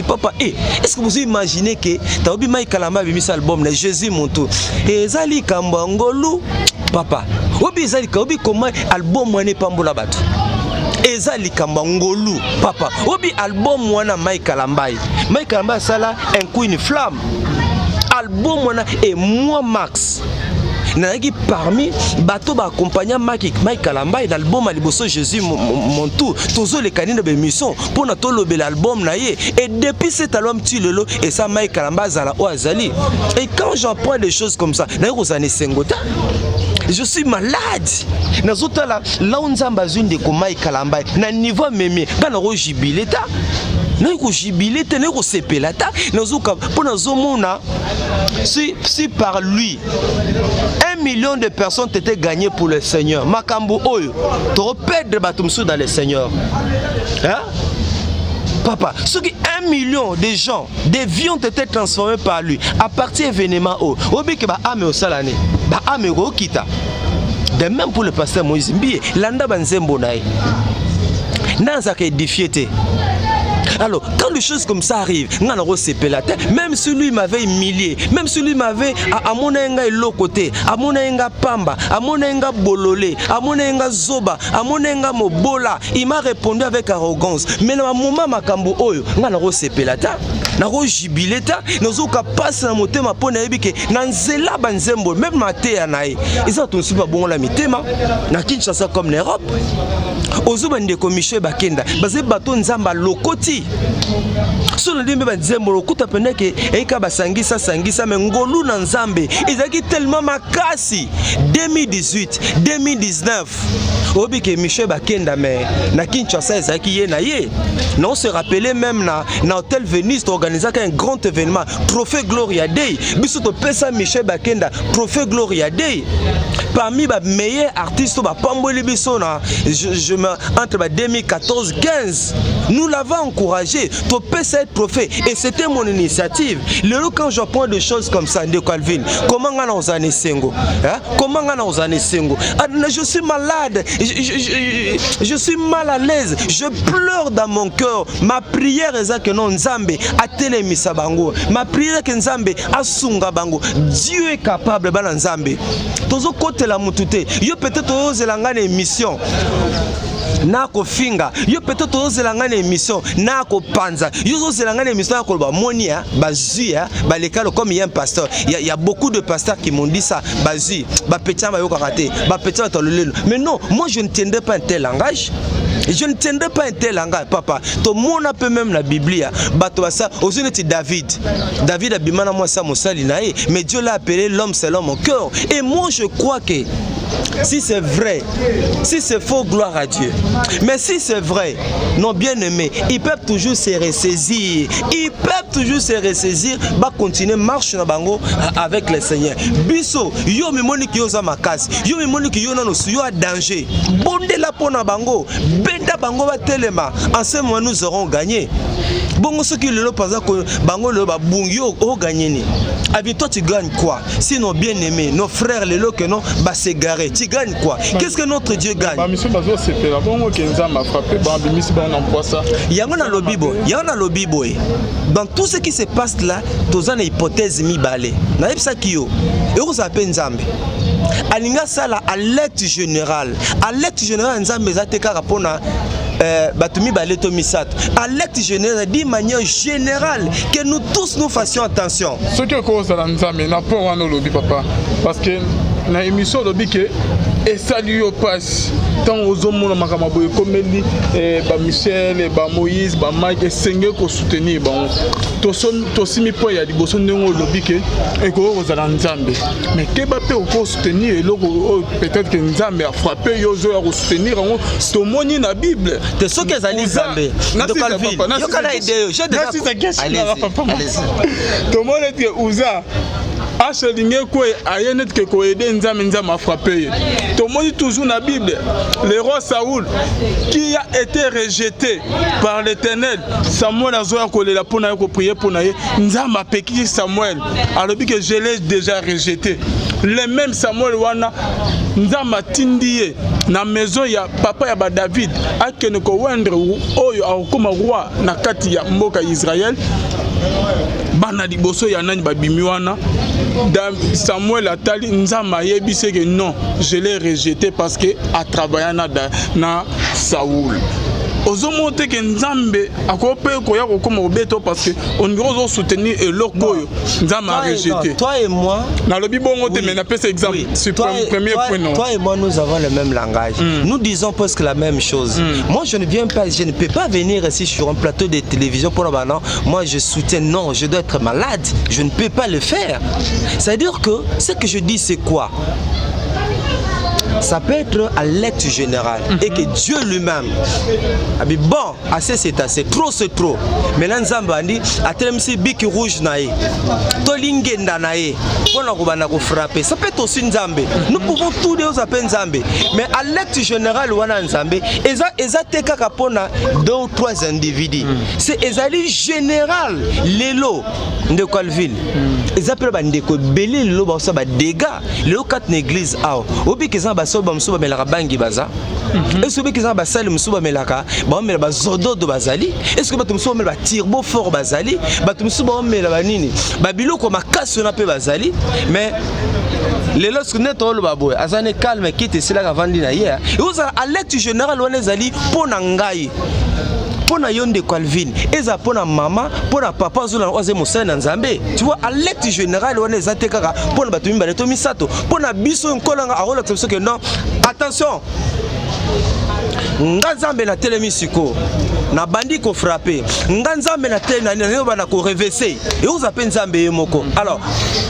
[SPEAKER 5] papa. Est-ce que vous imaginez que ta obi Mike Kalamba a mis cet album le Jésus mon tour. Et Zali Kambangolu, papa. Obi Zali Obi comment album mwane pambola batu. Ezali Kambangolu, papa. Obi album mwana Mike Kalambai. Mike Kalambai sala un coup une flamme. Album mwana et moi Max. Nagi parmi bateau ba accompagnant Mike Kalambai l'album Aliboso Jésus mon tour toujours les canines de mission pour na tolo l'album naie et depuis cet album tu lelo et ça Mike Kalambai zala o azali et quand j'apprends des choses comme ça na rozane sengota je suis malade nazota là on nzamba zunde ko Mike Kalambai na niveau mémé kana ro jubileta Neko jubilete, neko sepelata, nazuka pour nazomona si par lui 1 million de personnes étaient gagnées pour le Seigneur. Makambo oyo, tu repères batumsu dans le Seigneur. Hein? Papa, ce qui 1 million de gens, des vies ont été transformées par lui à partir d'événements haut. Obi ke ba ame au salane, ba ame go kita. De même pour le pasteur Moïse Mbiye, landa banzembo nae. Nanza ke édifié te. Alors, quand des choses comme ça arrivent, même si lui m'avait humilié, même si lui m'avait amonenga lokote, amonenga pamba, amonenga bololé, amonenga zoba, amonenga mobola, il m'a répondu avec arrogance. Mais dans moment makambo oyo, ngana ro sepelata, na ro jubileta, nozoka passe na motema pona ebike, na nzela banzembo, même maté ya nae. Ils ont tous pas bon la mitema, na Kinshasa comme l'Europe. Ozuba ndeko Michel Bakenda, basé bateau nzamba lokoti. Sur le dimbe banzembo lokuta peneke eka basangisa sangisa mengolu na nzambe. Ezaki tellement makasi. 2018, 2019. Obike Michel Bakenda mais na Kinshasa ezaki ye na ye. Non se rappeler même na hôtel Venise organisé un grand événement, Trophée Gloria Day. Biso to pesa Michel Bakenda, Trophée Gloria Day. Parmi les meilleurs artistes, entre 2014-15, nous l'avons encouragé, tu peux cette trophée. Et c'était mon initiative. Le quand je prends des choses comme ça, de Calvin, comment on a un sengo? Comment on a un sengo? Je suis malade, je suis mal à l'aise, je pleure dans mon cœur. Ma prière est que non Nzambe a télémisa bango. Ma prière est que Nzambe a sunga bango. Dieu est capable de Nzambe. Tozo kote la mutute. Yo peut-être ose la ngane émission. Nako finga. Yo peut-être ose la ngane émission. Nako panza. Yo ose la ngane émission nako ba monia, bazia, ba lekalo comme il y a un pasteur. Il y a beaucoup de pasteurs qui m'ont dit ça. Bazi, ba petia ba yo karaté, ba petia to lelo. Mais non, moi je ne tiendais pas un tel langage. Je ne tiendrai pas un tel langage, papa. Tout le monde peut même la Bible. David. David a bimana moi ça mosalinae, mais Dieu l'a appelé l'homme selon mon cœur. Et moi je crois que si c'est vrai, si c'est faux, gloire à Dieu. Mais si c'est vrai, non bien aimé, ils peuvent toujours se ressaisir. Ils peuvent toujours se ressaisir, bah continuer marche na bango avec le Seigneur. Biso, yo mi moni ki yo za makasi, yo mi moni ki yo na no yo a danger. Bonde la pona bango. Benda bango ba telema, en ce moment nous aurons gagné. Bongo ce qui le pas que bango le ba bungyo o gagné ni. Avec toi tu gagnes quoi? Sinon bien aimé, nos frères les que non ba s'égarer, tu gagnes quoi? Qu'est-ce que notre Dieu gagne? Ba
[SPEAKER 2] monsieur bazo c'est là bongo kenza m'a frappé ba bimisi ba on emploie ça.
[SPEAKER 5] Yangona lobibo, yangona lobibo. Dans tout ce qui se passe là, tozana hypothèse mi balé. Na yebisa kiyo. Et vous appelez Nzambe. Alinga sala alerte générale. Alerte générale Nzambe zateka rapona batumi baleto misat. Alerte générale d'une manière générale que nous tous nous fassions attention.
[SPEAKER 2] Ce que cause la Nzambe n'a pas un lobby papa parce que na émission lobby que et salut au passe tant aux hommes na makamabo comme ba Michel ba Moïse ba Mike senge ko soutenir bon to simi po ya liboso ndongo lobby que et ko ozala Nzambe mais que ba pe ko soutenir peut-être que Nzambe a frappé yo zo ya soutenir on to moni na Bible
[SPEAKER 5] de ce que zali Nzambe de Calvin yo kana idée je allez-y
[SPEAKER 2] to moni que uza achelinge quoi ayenet que ko aider Nzambe a frappé to moni toujours na Bible le roi Saoul qui a été rejeté par l'Éternel. Samuel a zoya kolela pona ko prier pona ye Nzambe a peki Samuel alors que je l'ai déjà rejeté. Le même Samuel wana Nzambe tindie na maison ya papa ya ba David akene ko wendre oyo akoma roi na kati ya mboka Israël bana liboso ya nani babimi wana Samuel atali Nzambe yebise que non je l'ai rejeté parce que a travaillé na Saoul. Ozomote que Nzambe akope koya kokoma obeto parce que on doit soutenir et lokoyo Nzambe a rejeté.
[SPEAKER 5] Toi et moi
[SPEAKER 2] na lobi bongo te mais na pèse exemple c'est premier point non.
[SPEAKER 5] Toi et moi nous avons le même langage. Nous disons presque la même chose. Moi je ne peux pas venir ici sur un plateau de télévision pour dire non, moi je soutiens non, je dois être malade, je ne peux pas le faire. C'est-à-dire que ce que je dis c'est quoi? Ça peut être à l'acte général et que Dieu lui-même a dit bon, assez c'est assez, trop c'est trop. Maintenant Nzambe dit à tel si bic rouge naïe, tolingenda naïe, on frapper. Ça peut être aussi Nzambe. Nous pouvons tous les appeler Nzambe, mais à l'acte général wana Nzambe, ezateka kapona 2 ou 3 individus. C'est ezali général lelo de Calvin. Ezapela bandeko belé lelo ba ça ba dégâts. Lelo 4 églises a. Obi kezan ba pasteur bamsuba melaka bangi baza. Est-ce que qu'ils ont basali musuba melaka ba mela bazododo bazali? Est-ce que bato musuba mela tirbo fort bazali? Bato musuba mela banini? Ba biloko makasi na pe bazali, mais les lorsque net olo baboy azane calme quitte c'est là vandi na hier. Et vous à lecture générale on les ali pona ngai. Pona yonde Calvin, eza pona maman, pona papa zula oze mosana nzambe. Tu vois à lecture générale on les atekaka pona bato mibale to misato. Pona biso nkolanga arola tso que non. Attention. Nganzambe na telemisiko na bandi ko frapper nganzambe na tele na bana ko reverser et vous appelez nzambe moko. Alors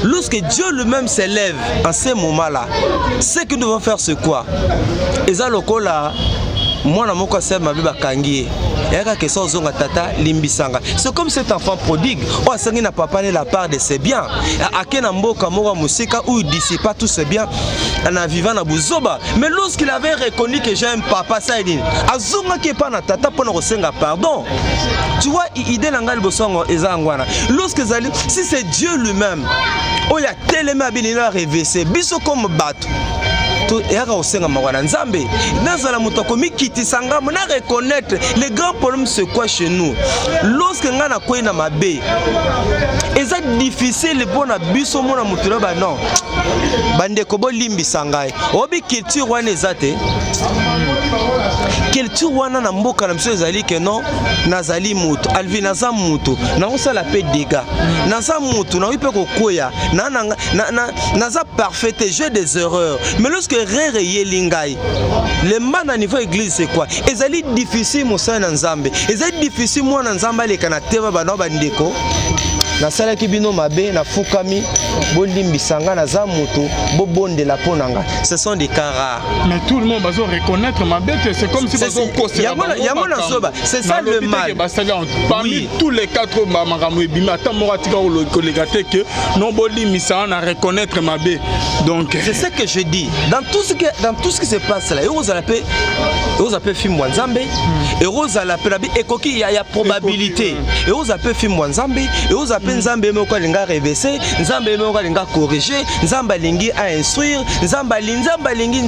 [SPEAKER 5] lorsque Dieu lui-même s'élève en ces moments-là, ce que nous devons faire c'est quoi? Eza lokola mwana moko sel mabiba kangie yaka que son zonga tata limbisanga. C'est comme cet enfant prodigue o asangi na papa ne la part de ses biens akena mboka moko musika où il dissipa tous ses biens en vivant na buzoba. Mais lorsqu'il avait reconnu que j'ai un papa ça il dit azonga ke pa na tata pona kosenga pardon. Tu vois idée nanga libosongo eza ngwana lorsque zali si c'est Dieu lui-même o ya telema binina reverser biso comme bateau et à Osenga Mawana Nzambe. Nazala Mutakomi Kiti Sangam, on a reconnaître les grands problèmes c'est quoi chez nous. Lorsque on a quoi na mabe, et c'est difficile pour na biso mona mutula ba non. Bande kobo limbi sangai. Obi culture wana ezate. Culture wana na mboka na monsieur zali que non nazali mutu. Alvi naza mutu. Na osala pe dégâts. Naza mutu na wipe ko koya. Naza parfait jeu des erreurs. Mais lorsque réveiller lingai le man à niveau église c'est quoi ezali difficile mosa na nzambe ezali difficile moi na nzamba le kana teba bana bandeko na sala ki bino mabe na fukami bolimbisanga na za moto bobonde la ponanga. Ce sont des cas rares
[SPEAKER 2] mais tout le monde va reconnaître ma bête c'est comme si c'est
[SPEAKER 5] c'est ça le mal
[SPEAKER 2] parmi tous les quatre mamakamwe bima tamoratika o kolégate que non bolimbisanga na reconnaître ma bête. Donc
[SPEAKER 5] c'est ce que je dis dans tout ce qui se passe là et vous appelez film Nzambe et vous appelez ekoki il y a probabilité et vous appelez film Nzambe et vous Nzambe moko linga reverser Nzambe moko linga corriger Nzamba lingi à instruire Nzamba lingi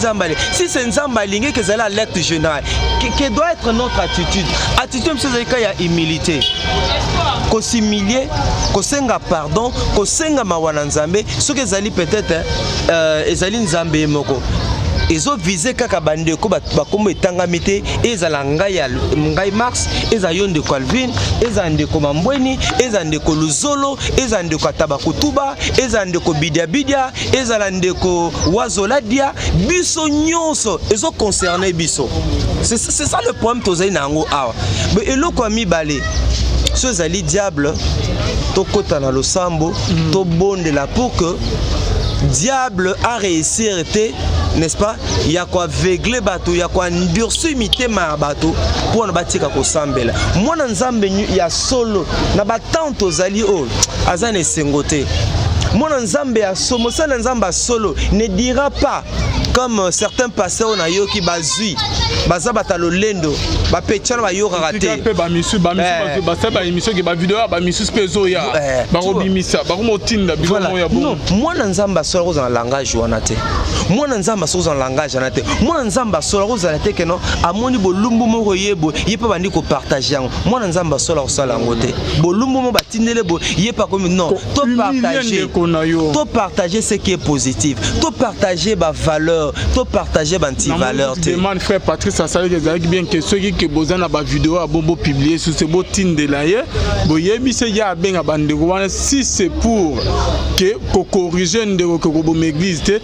[SPEAKER 5] si c'est Nzamba lingi que c'est la lecture générale qui doit être notre attitude monsieur Zeka ya humilité ko s'humilier ko senga pardon ko senga mawana Nzambe ce que zali peut-être ezali Nzambe moko ezo viser kaka bandeko bakombo etangami te ezala ngai Marx eza yonde Calvin eza ndeko Mambweni eza ndeko Luzolo eza ndeko Tabakutuba eza ndeko Bidia eza ndeko Wazoladia biso nyonso ezo concerner biso. C'est ça le problème tozali nango awa. Mais eloko amibale so ezali diable tokota na losambo to bonde la pour que diable a réussi à être, n'est-ce pas? Il y a quoi aveugler bateau, il y a quoi endurcer imiter ma bateau pour ne bâtir qu'au sambela. Moi dans Nzambe il y a solo, na batante aux alliés oh, azane sengote. Moi dans Nzambe a solo, ça dans Nzambe solo ne dira pas comme certains pasteurs na yo qui bazui, baza batalo lendo, ba pechana ba yo raté.
[SPEAKER 2] Ba misu ba émission qui ba vidéo ba misu peso ya. Ba robimisa, ba motinda bilomo ya bon.
[SPEAKER 5] Moi dans Nzambe solo dans langage wana te. Moi dans Nzambe solo dans langage wana te. Moi dans Nzambe solo dans te que non amoni bolumbu moko yebo, yepa bandi ko partager. Moi dans Nzambe solo sala ngote. Bolumbu mo batindele bo yepa comme non, to partager. To partager ce qui est positif. To partager ba valeur, to partager ba anti valeur te.
[SPEAKER 2] Demande frère Patrice ça savait que bien que ceux qui besoin na ba vidéo a bobo publier sur ce beau tinde là hier. Boyebi se ya ben abandeko wana si c'est pour que corriger ndeko ko bo église te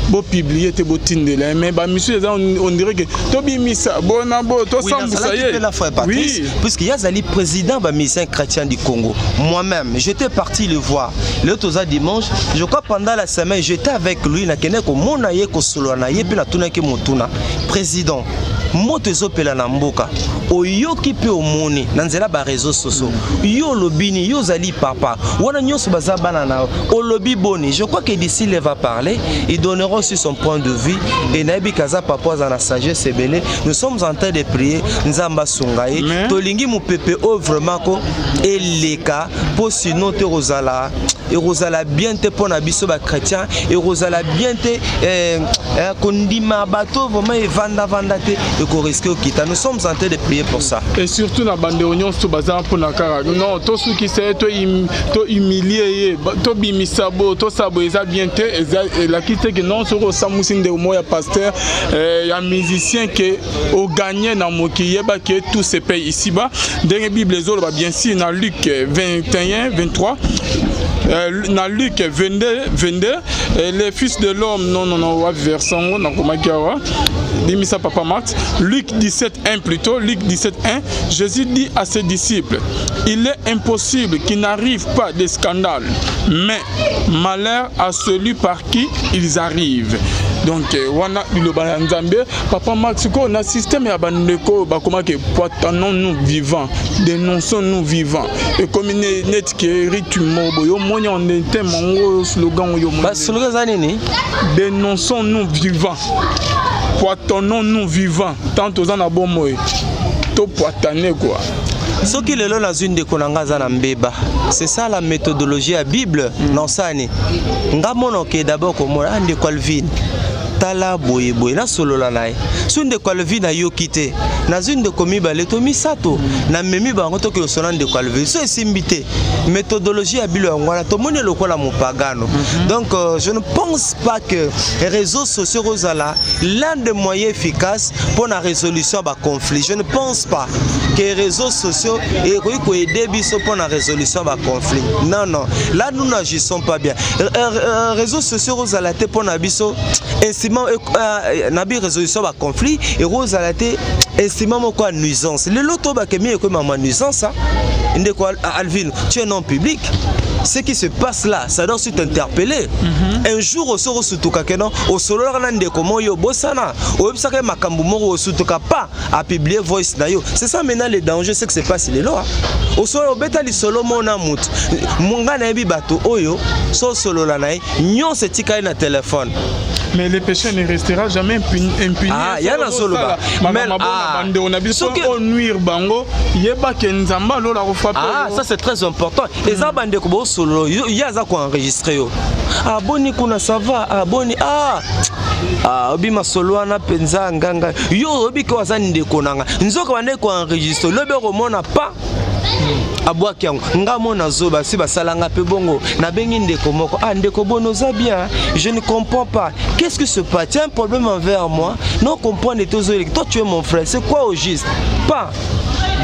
[SPEAKER 2] beau publier te beau tinde là mais ba monsieur on dirait que tobi misa bona bo to sambu ça y est
[SPEAKER 5] la frère Patrice puisqu'il y a Zali président ba mission chrétien du Congo. Moi-même j'étais parti le voir le toza dimanche je crois pendant la semaine j'étais avec lui na kene ko mona ye ko solo na ye pe na tuna ke motuna président moto ezopela na mboka oyoki pe omoni na nzela ba réseaux sociaux yo lobini yo zali papa wana nyonso baza bana na olobi boni. Je crois que d'ici il va parler, il donnera aussi son point de vue et nabi kaza papa za na sagesse ebele. Nous sommes en train de prier nzamba sungai tolingi mu pepe o vraiment ko eleka po sinon te rozala et rozala bien te pona biso ba chrétien et rozala bien te kondima bato vraiment evanda vanda te et ko risque okita. Nous sommes en train de prier pour ça.
[SPEAKER 2] Et surtout na bande union to bazar pour na kara. Non, to su ki se to humilier to bimisabo to sabo eza bien te la kite que non sur samusinde au moya pasteur ya musicien que au gagner na moki yeba que tout se paye ici bas. Dans la Bible les autres bien sûr dans Luc 21 23 dans Luc 22 les fils de l'homme non verset na komakiawa dimisa papa Max. Luc 17:1 plutôt, Luc 17:1, Jésus dit à ses disciples, il est impossible qu'il n'arrive pas des scandales, mais malheur à celui par qui ils arrivent. Donc wana bilobana nzambe papa Max ko na système ya bandeko bakoma ke poitanons nous vivants, dénonçons nous vivants et comme net que rythme boyo monya on était mon slogan yo
[SPEAKER 5] ba slogan za nini
[SPEAKER 2] dénonçons nous vivants. Poitanons-nous vivants, tant aux en abomoy, to poitaner quoi.
[SPEAKER 5] Ce qui est là dans une de konanga na mbeba, c'est ça la méthodologie à Bible non ça ni. Ngamono ke d'abord comme ande Calvin. Tala boye boye na solo la nae. Sunde Calvin na yo kité. Na zune de komi baleto misato. Na memi bango to ke sonan de Calvin. So esimbité. Méthodologie à Bible ngwana to moni lokola mopagano. Donc je ne pense pas que les réseaux sociaux rozala l'un des moyens efficaces pour la résolution ba conflit. Je ne pense pas que les réseaux sociaux et ko aider biso pour la résolution ba conflit. Non non. Là nous n'agissons pas bien. Réseaux sociaux rozala te pour na biso nabi résolution ba conflit et rose à la té estimant quoi nuisance le loto ba kemi ko maman nuisance inde quoi Alvin tu es non public. Ce qui se passe là, ça doit t'interpeller. Un jour, au soro sutuka keno, au solo rande comment yo bossana, au website makambu moro au sutuka pas à publier voice na yo. C'est ça maintenant le danger, c'est que c'est pas si les lois. Au solo beta li solo mona mut, munga na ebi bato oyo, so solo la nae, nyon se tika na téléphone.
[SPEAKER 2] Mais le péché ne restera jamais impuni.
[SPEAKER 5] Ah, il y a un solo là. Mais
[SPEAKER 2] on a besoin de nuire bango. Yeba kenzamba lo la refrappe.
[SPEAKER 5] Ah, ça c'est très important. Et ça bande ko solo, il y a ça quoi enregistré yo. Ah boni kuna ça va. Ah boni obi masolo ana penza nganga. Yo obi ko azani de konanga. Nzoka bande ko enregistré. Lobe ko mona pas. Abwaki yango ngamo nazoba si basalanga pe bongo na bengi ndeko moko ndeko bono za bien je ne comprends pas qu'est-ce que se passe, tu as un problème envers moi non comprendre toi tu es mon frère c'est quoi au juste pas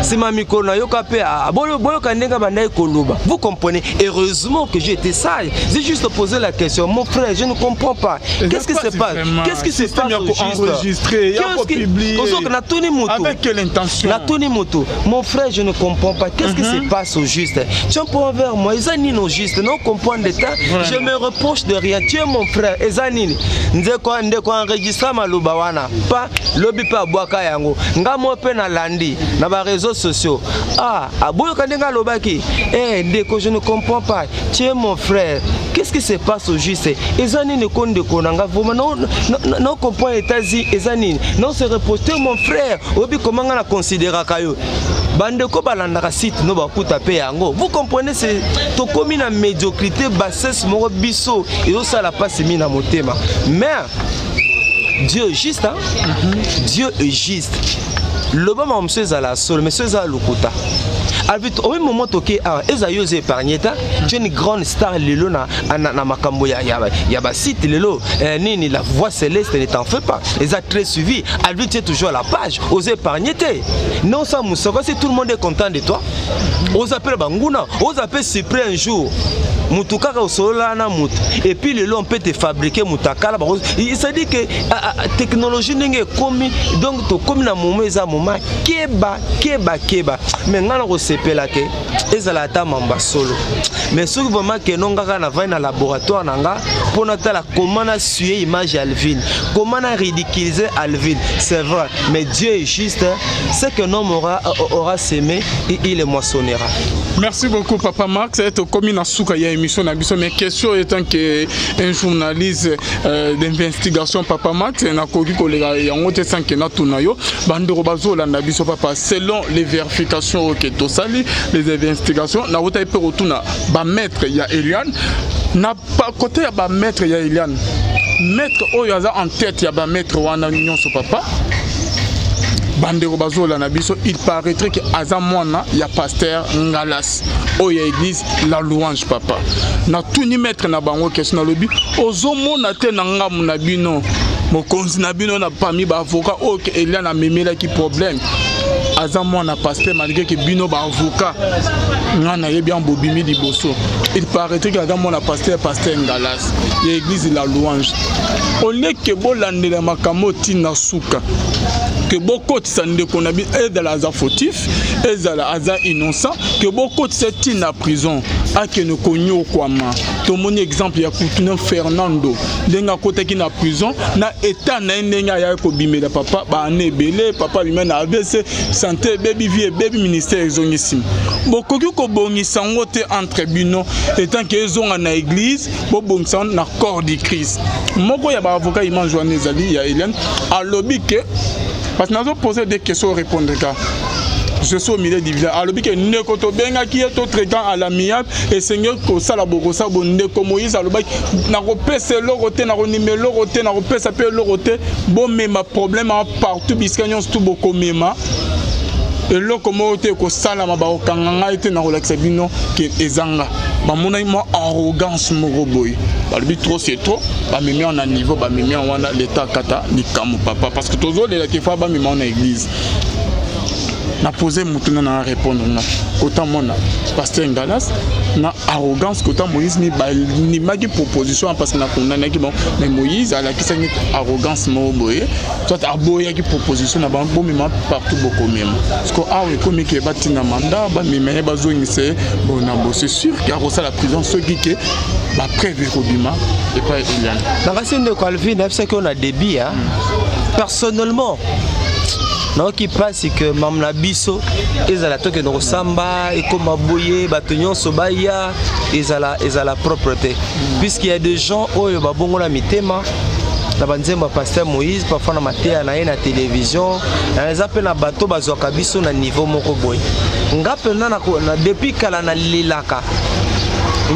[SPEAKER 5] c'est ma mikona yoka pe boyo kandenga bandai koloba vous comprenez heureusement que j'ai été sage j'ai juste posé la question mon frère je ne comprends pas qu'est-ce qui se passe qu'est-ce qui se passe au juste
[SPEAKER 2] avec quelle intention
[SPEAKER 5] la Tony Moto mon frère je ne comprends pas qu'est-ce qui se passe au juste tu es pour envers moi ezanini au juste non comprendre l'état je me reproche de rien tu es mon frère ezanini ndeko enregistra maloba wana pas lobi pa bwaka yango ngamo pe na landi na ba réseaux sociaux aboyo kandenga lobaki ndeko je ne comprends pas tu es mon frère qu'est-ce qui se passe au juste ezanini konde konanga vraiment non comprend États-Unis ezanini non se reposter mon frère obi komanga na considérer kayo bandeko balandaka site no bakuta pe yango vous comprenez c'est to komi na médiocrité bassesse moko biso et ça la passe mi na motema mais Dieu est juste hein? Dieu est juste le bon monsieur za la sol monsieur za lokuta au même moment toké eza yo épargné ta tu es une grande star lelo na makambo ya ba site lelo nini la voix céleste ne t'en fait pas eza très suivi Alvin tu es toujours à la page aux épargné non ça musoko si tout le monde est content de toi aux appelle banguna aux appelle cyprès un jour mutuka ka osola na mutu et puis le long on peut te fabriquer mutakala il se dit que technologie ndenge komi donc to komi na moment eza moment keba mais ngana ko sepela ke ezala ata mamba solo mais soki vraiment que non ngaka na vai na laboratoire nanga pour natala comment na suer image Alvin, comment na ridiculiser Alvin, c'est vrai, mais Dieu est juste, ce que l'homme aura sémé, il le moissonnera.
[SPEAKER 2] Merci beaucoup Papa Max. C'est comme une souka ya émission na biso, mais question étant que un journaliste d'investigation Papa Max na koki kolega yango te sans que na tunayo bandero bazola na biso papa selon les vérifications que to sali les investigations na wota pe rotuna ba maître ya Eliane na pas côté ya ba maître ya Eliane maître oyo aza en tête ya ba maître wana nyonso papa bandero bazola na biso il paraîtrait que aza mwana ya pasteur Ngalas oyo église la louange papa na tuni maître na bango question na lobi ozomona te na ngamu na bino mokonzi na bino na parmi ba avocat oyo ke Eliane amemela ki problème aza mwana pasteur malgré que bino ba avocat ngana ye bien bobimi liboso il paraîtrait que aza mwana pasteur Ngalas ya église la louange on est que bolandela makamo tina suka que beaucoup de sandé qu'on a bien ezala aza fautif ezala aza innocent que beaucoup de cette na prison a que nous connaissons quoi ma to mon exemple ya Kutuna Fernando denga kota ki na prison na état na ndenga ya ko bimela papa ba nebele papa bimena AVC santé baby vie baby ministère ezongisim beaucoup ko bongisa ngote entre bino étant que ezonga na église bo bongisa na corps de Christ moko ya ba avocat Iman Joannès Ali ya Eliane a lobby que parce que nous avons posé des questions répondre car je suis au milieu du village. Alors que nous avons bien qui est autre temps à la miable et Seigneur que ça la bokosa bonne comme Moïse à l'obéi n'a repéré l'oroté n'a renimé l'oroté n'a repéré ça peut l'oroté bon mais ma problème partout biscagnon tout beaucoup même et là comme autre que ça la ma bakanga était na relax bino que ezanga ba mona mo arrogance mo boy ba le trop c'est trop ba mimi on a niveau ba mimi on a l'état kata ni kamu papa parce que toujours les qui fa ba mimi en église na poser mutuna na répondre na autant mona pasteur Ngalas na arrogance autant Moïse ni magi proposition parce que na condamné qui bon mais Moïse a la qui c'est arrogance mo boy soit aboya qui proposition na bon mimi partout beaucoup même parce que ah oui comme qui bati na mandat ba mimi ba zo ngise bon na bo c'est sûr qu'il y a ça la prison ceux qui que ba prévu Robima et pas Eliane
[SPEAKER 5] dans la scène de Calvin c'est qu'on a débit hein personnellement non qui passe que mamna biso ezala toke no samba et comme aboyer batonyon sobaya ezala propreté puisqu'il y a des gens oyo babongo na mitema na banzemba pasteur Moïse parfois na matéa na na télévision na les appels na bateau bazwaka biso na niveau moko boy ngape na depuis kala na lilaka.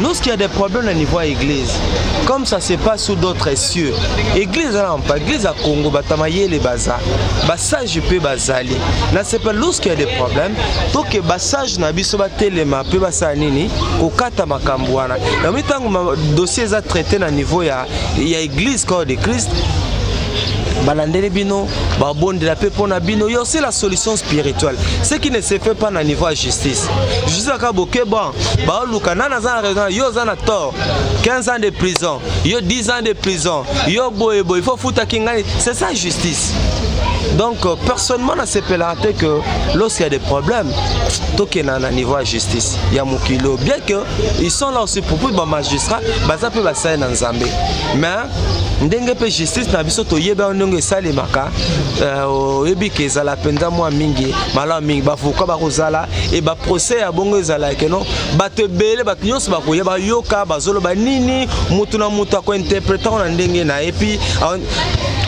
[SPEAKER 5] Lorsqu'il y a des problèmes au niveau de l'église, comme ça se passe sous d'autres cieux, l'église à Congo, Batamaye les bazar, Bassage peut bazali. Lorsqu'il y a des problèmes, donc Bassage n'a pas de téléma, peut basanini, au kata makambouana. En même temps, le dossier est traité au niveau de l'église corps de Christ. Balandele bino, babon de la paix pour bino, il y a aussi la solution spirituelle. Ce qui ne se fait pas au niveau de la justice. Justice à Kaboke, bon, Baoulukana, yo zana tort, 15 ans de prison, yo 10 ans de prison, yo boy, il faut foutre Kingani. C'est ça la justice. Donc, personnellement, on s'est pélaté que lorsqu'il y a des problèmes, tout est au niveau de la justice. Il y a mon kilo. Bien qu'ils sont là aussi pour les magistrats, ils peuvent passer dans Zambie. Mais, ndenge pe justice na biso to yeba ndenge salemaka oyebi ke ezala penza mwa mingi mala mingi bavuka bakozala et ba procès ya bongo ezala ke non batebele bat nyonso bakoyeba yoka bazoloba nini mutu na mutu akointerpréter na ndenge na et puis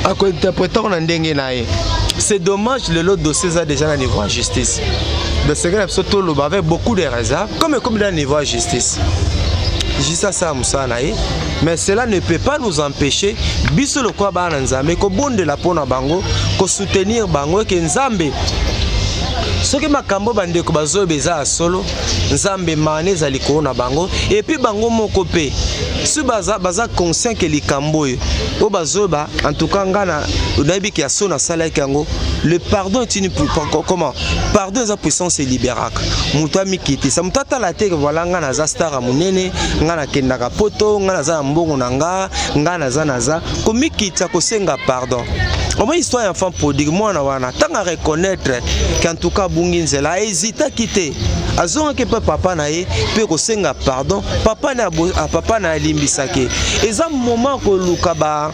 [SPEAKER 5] akointerpréter na ndenge na ye. C'est dommage le lot dossier a déjà na niveau de justice. De ce que surtout le avec beaucoup de réserves comme dans le niveau de justice. Juste ça mais cela ne peut pas nous empêcher biso le quoi ba nzambe ko bonde la pona bango ko soutenir bango ke nzambe soki makambo bande ko bazo beza solo nzambe mane zali ko na bango et puis bango moko pe si baza conscient que likambo o bazoba en tout cas ngana unabi ki asona sala kango le pardon est une comment pardon est la puissance libéraka muta mikiti ça mutata la te voilà ngana za star munene ngana kendaka poto ngana za mbongo nanga ngana za naza ko mikita ko senga pardon Au moins histoire enfant prodigue moi na wana tant à reconnaître qu'en tout cas Bunginzela hésita quitter azonga ke papa na ye pe ko senga pardon papa na limbisake eza moment ko luka ba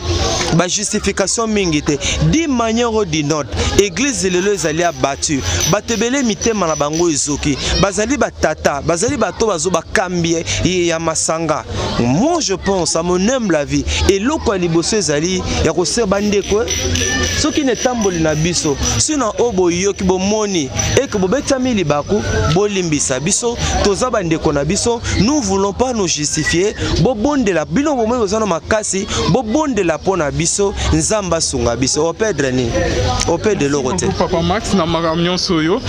[SPEAKER 5] justification mingite di manière ou d'une autre église lelo ezali abattu batebele mitema na bango ezoki bazali batata bazali bato bazo bakambie ya masanga. Moi je pense à mon humble avis et loko liboso ezali ya ko se bandeko soki ne tamboli na biso sina obo yoki bomoni et que bobetami libaku bolimbisa biso toza bandeko na biso. Nous voulons pas nous justifier bobonde la bino bomoi ozana makasi bobonde la pona biso nzamba sunga biso au perdre ni au perdre l'orote
[SPEAKER 2] papa Max na makamyo soyo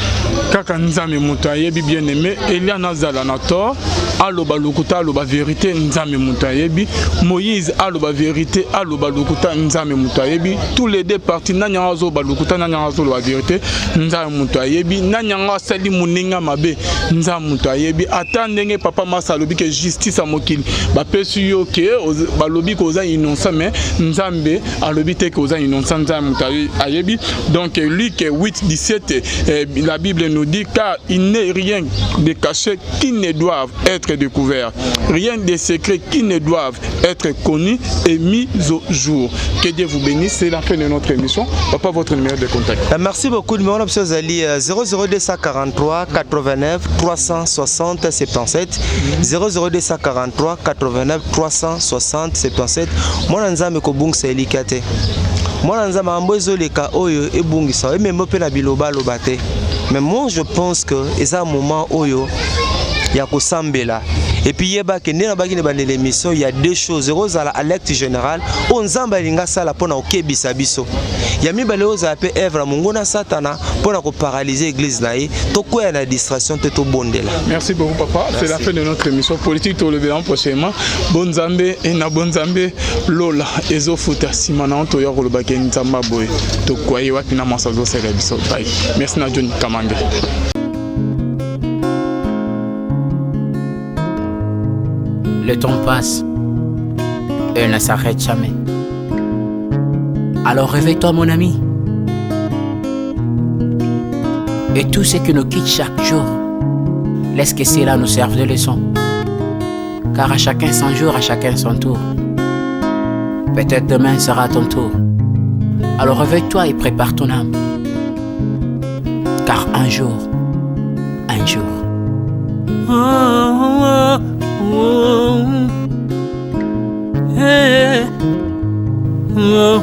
[SPEAKER 2] kaka nzame muto ayebi bien aimé Elia nazala na tort aloba lokuta aloba vérité nzame muto ayebi Moïse aloba vérité aloba lokuta nzame muto ayebi tous les deux parties nanyanga zo ba lokuta nanyanga zo la vérité nzame muto ayebi nanyanga sali muninga mabe nzame muto ayebi ata ndenge papa Masa alobi que justice a mokili ba pesu yo ke ba lobi ko za innocent mais nzambe alobi te ko za innocent nzame muto ayebi. Donc Luc 8:17 la Bible nous dit car il n'est rien de caché qui ne doivent être découverts, rien de secret qui ne doivent être connus et mis au jour. Que Dieu vous bénisse, c'est la fin de notre émission. Papa, votre numéro de contact.
[SPEAKER 5] Merci beaucoup. Numéro d'option Zali 00243 89 360 77 00243 89 360 77. Moi nzambe ko bungisa elikate. Moi nzambe ambozo leka oyo ebungisa même pe na biloba lobate. Mais moi je pense que c'est un moment oyo ya kosambela. Et puis yeba ke ndena baki ne bandele l'émission, il y a deux choses. Rosa la alerte générale, on nzamba linga sala pona okebisa biso. Ya mibale oza pe evra mungona satana pona ko paralyser église nae, to ko ya na distraction te to bondela.
[SPEAKER 2] Merci beaucoup papa, c'est la fin de notre émission politique to le verrons prochainement. Bonzambe et na bonzambe lola ezo futa simana to ya ko le baki nzamba boy. To kwaye wapi na masazo sera biso. Bye. Merci na John Kamange.
[SPEAKER 6] Le temps passe, elle ne s'arrête jamais. Alors réveille-toi mon ami. Et tout ce qui nous quitte chaque jour, laisse que cela nous serve de leçon. Car à chacun son jour, à chacun son tour. Peut-être demain sera ton tour. Alors réveille-toi et prépare ton âme. Car un jour. Oh, oh, oh, hey, oh,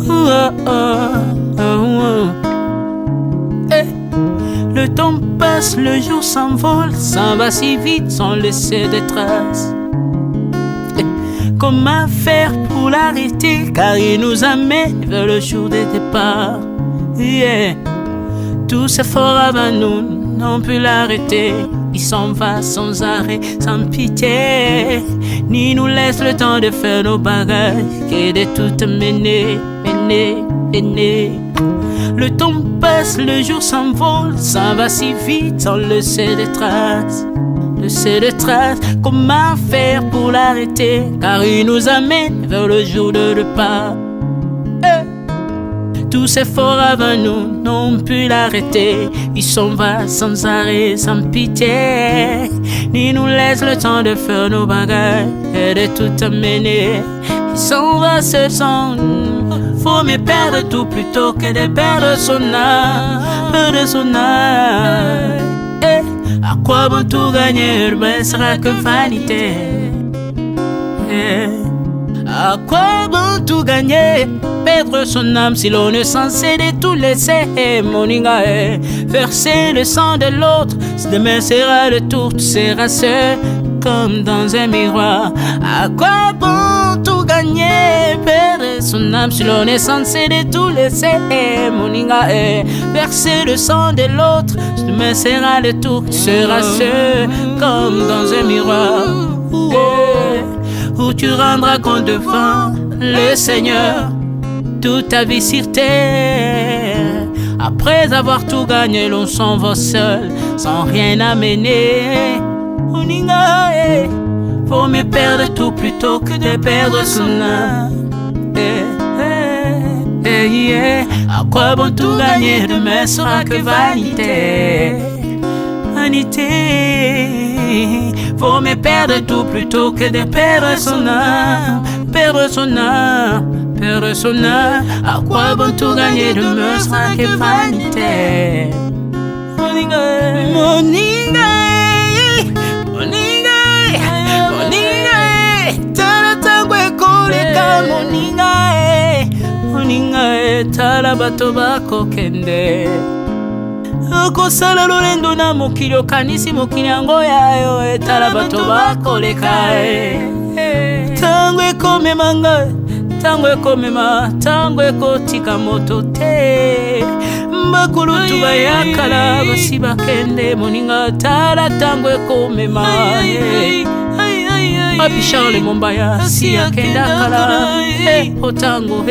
[SPEAKER 6] oh, oh, oh. Hey. Le temps passe, le jour s'envole, s'en va si vite sans laisser de traces. Hey. Comment faire pour l'arrêter, car il nous amène vers le jour de départ. Yeah. Tout s'effort avant nous, n'ont pu l'arrêter. Il s'en va sans arrêt, sans pitié, ni nous laisse le temps de faire nos bagages, que de tout mener. Le temps passe, le jour s'envole, s'en va si vite sans laisser de traces. Comment faire pour l'arrêter, car il nous amène vers le jour de repas. Tous ces forts avant nous n'ont pu l'arrêter. Il s'en va sans arrêt, sans pitié, ni nous laisse le temps de faire nos bagages et de tout amener. Il s'en va se sang. Faut mieux perdre tout plutôt que de perdre son âme. À quoi bon tout gagner, ben sera que vanité. À quoi bon tout gagner, perdre son âme si l'on est censé de tout laisser. Moninga verser le sang de l'autre, si demain sera le tour, tu seras seul comme dans un miroir. À quoi bon tout gagner, perdre son âme si l'on est censé de tout laisser. Moninga verser le sang de l'autre, si demain sera le tour, tu seras seul comme dans un miroir. Où tu rendras compte devant le Seigneur toute ta vie sur terre. Après avoir tout gagné, l'on s'en va seul, sans rien amener. Faut mieux perdre tout plutôt que de perdre son âme. À quoi bon tout gagner, demain sera que vanité. Vanité, vaut mieux perdre tout plutôt que de perdre son âme. Perdre son âme, perdre son âme. À quoi bon tout gagner, demain sera que vanité. Moninga, Moninga, Moninga, Moninga, tala tango ekoleka Moninga, Moninga, tala bato bako kende. Okosala lolendo na mokili okanisi mokili yango yayo, tala bato bakoleka. Tango ekomema ngai, tango ekomema, tango ekotika moto te. Bakulutu bayakala basi bakende Moninga, tala tango ekomema. Papi Charles Mombaya si akenda kala. Otango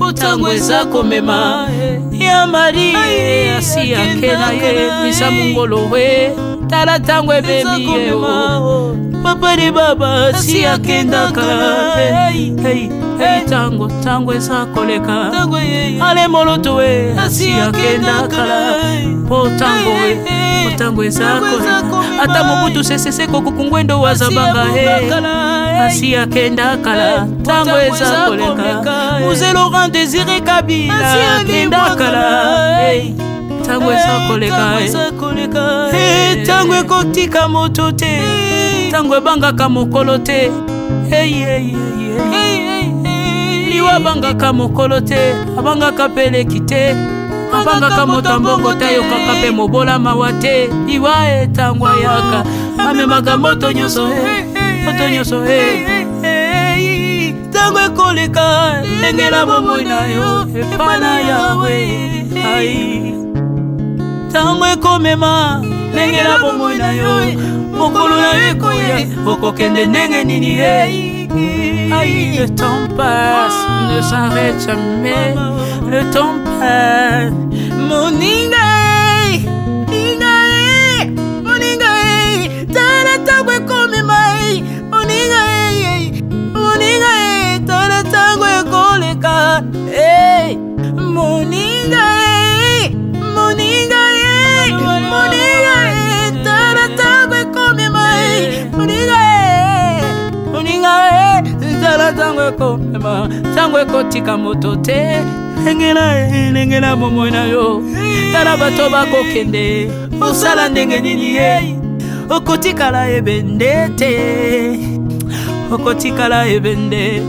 [SPEAKER 6] otango eza komema. Ya Mari si akenda ye misa mungolo tala tango ebebi Papa de baba si akenda kala. Tango tango eza koleka. Ale moloto si akenda kala. Po tango eza koleka. Ata mobutu sesese kokukungwendo wazabanga asi akenda kala. Tango eza koleka. Mzee Laurent Désiré Kabila akenda kala. Tango eza koleka. Tango ekotika moto te. Tango ebangaka mokolo te. Liwa bangaka mokolo te. Abangaka peleki te. Abangaka moto mbongo te. Yokaka pe mobola mawa te. Liwa tango yaka amemaka moto nyonso moto nyonso tango ekoleka engela bomoi na yo epana yawe. Tango ekomema engela bomoi na yo mokolo na yo ekoya okokende ndenge nini. Le temps passe, ne s'arrête jamais. Le temps passe. Moninga, Moninga, tala tango ekomema. Moninga, Moninga, tala tango ekoleka. Moninga, Moninga, Moninga, tala tango ekomema. Moninga, Moninga, tala tango ekomema. Tango ekotika moto te. Engela bomoi na yo. Tala bato bakokende. Osala ndenge nini okotikala ebende te. Okotikala ebende.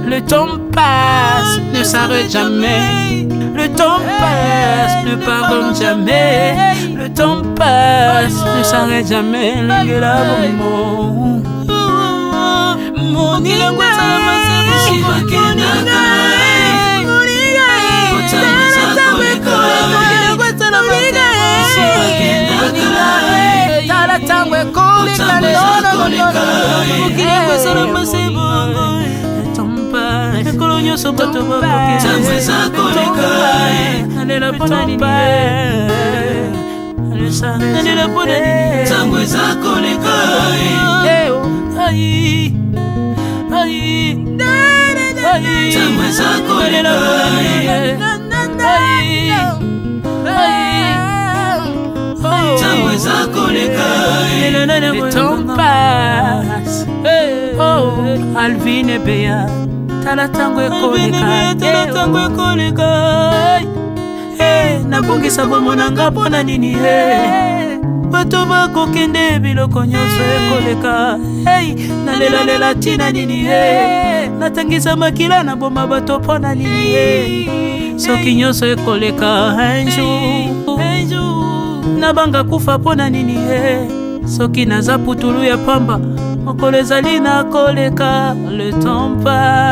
[SPEAKER 6] Le temps passe, ne s'arrête jamais. Le temps passe, ne pardonne jamais. Le temps passe, ne s'arrête jamais. Engela bomoi. Moninga, tala tango ekoleka. Ekolo nyonso bato bakokenalela mpona nalela mpona tango eza koleka. Tango eza koleka. Tango eza koleka. Le temps passe. Oh, Alvin et Béa. Tala tango ekoleka. Tala tango ekoleka. Nabongisa bomona nga mpona nini bato bakokende biloko nyonso ekoleka. Nalela tina nini natangisa makila na boma bato mpona nini soki nyonso ekoleka. Un jour nabanga kufa mpona nini soki naza putulu ya pamba mokolo ezali na koleka. Le temps passe.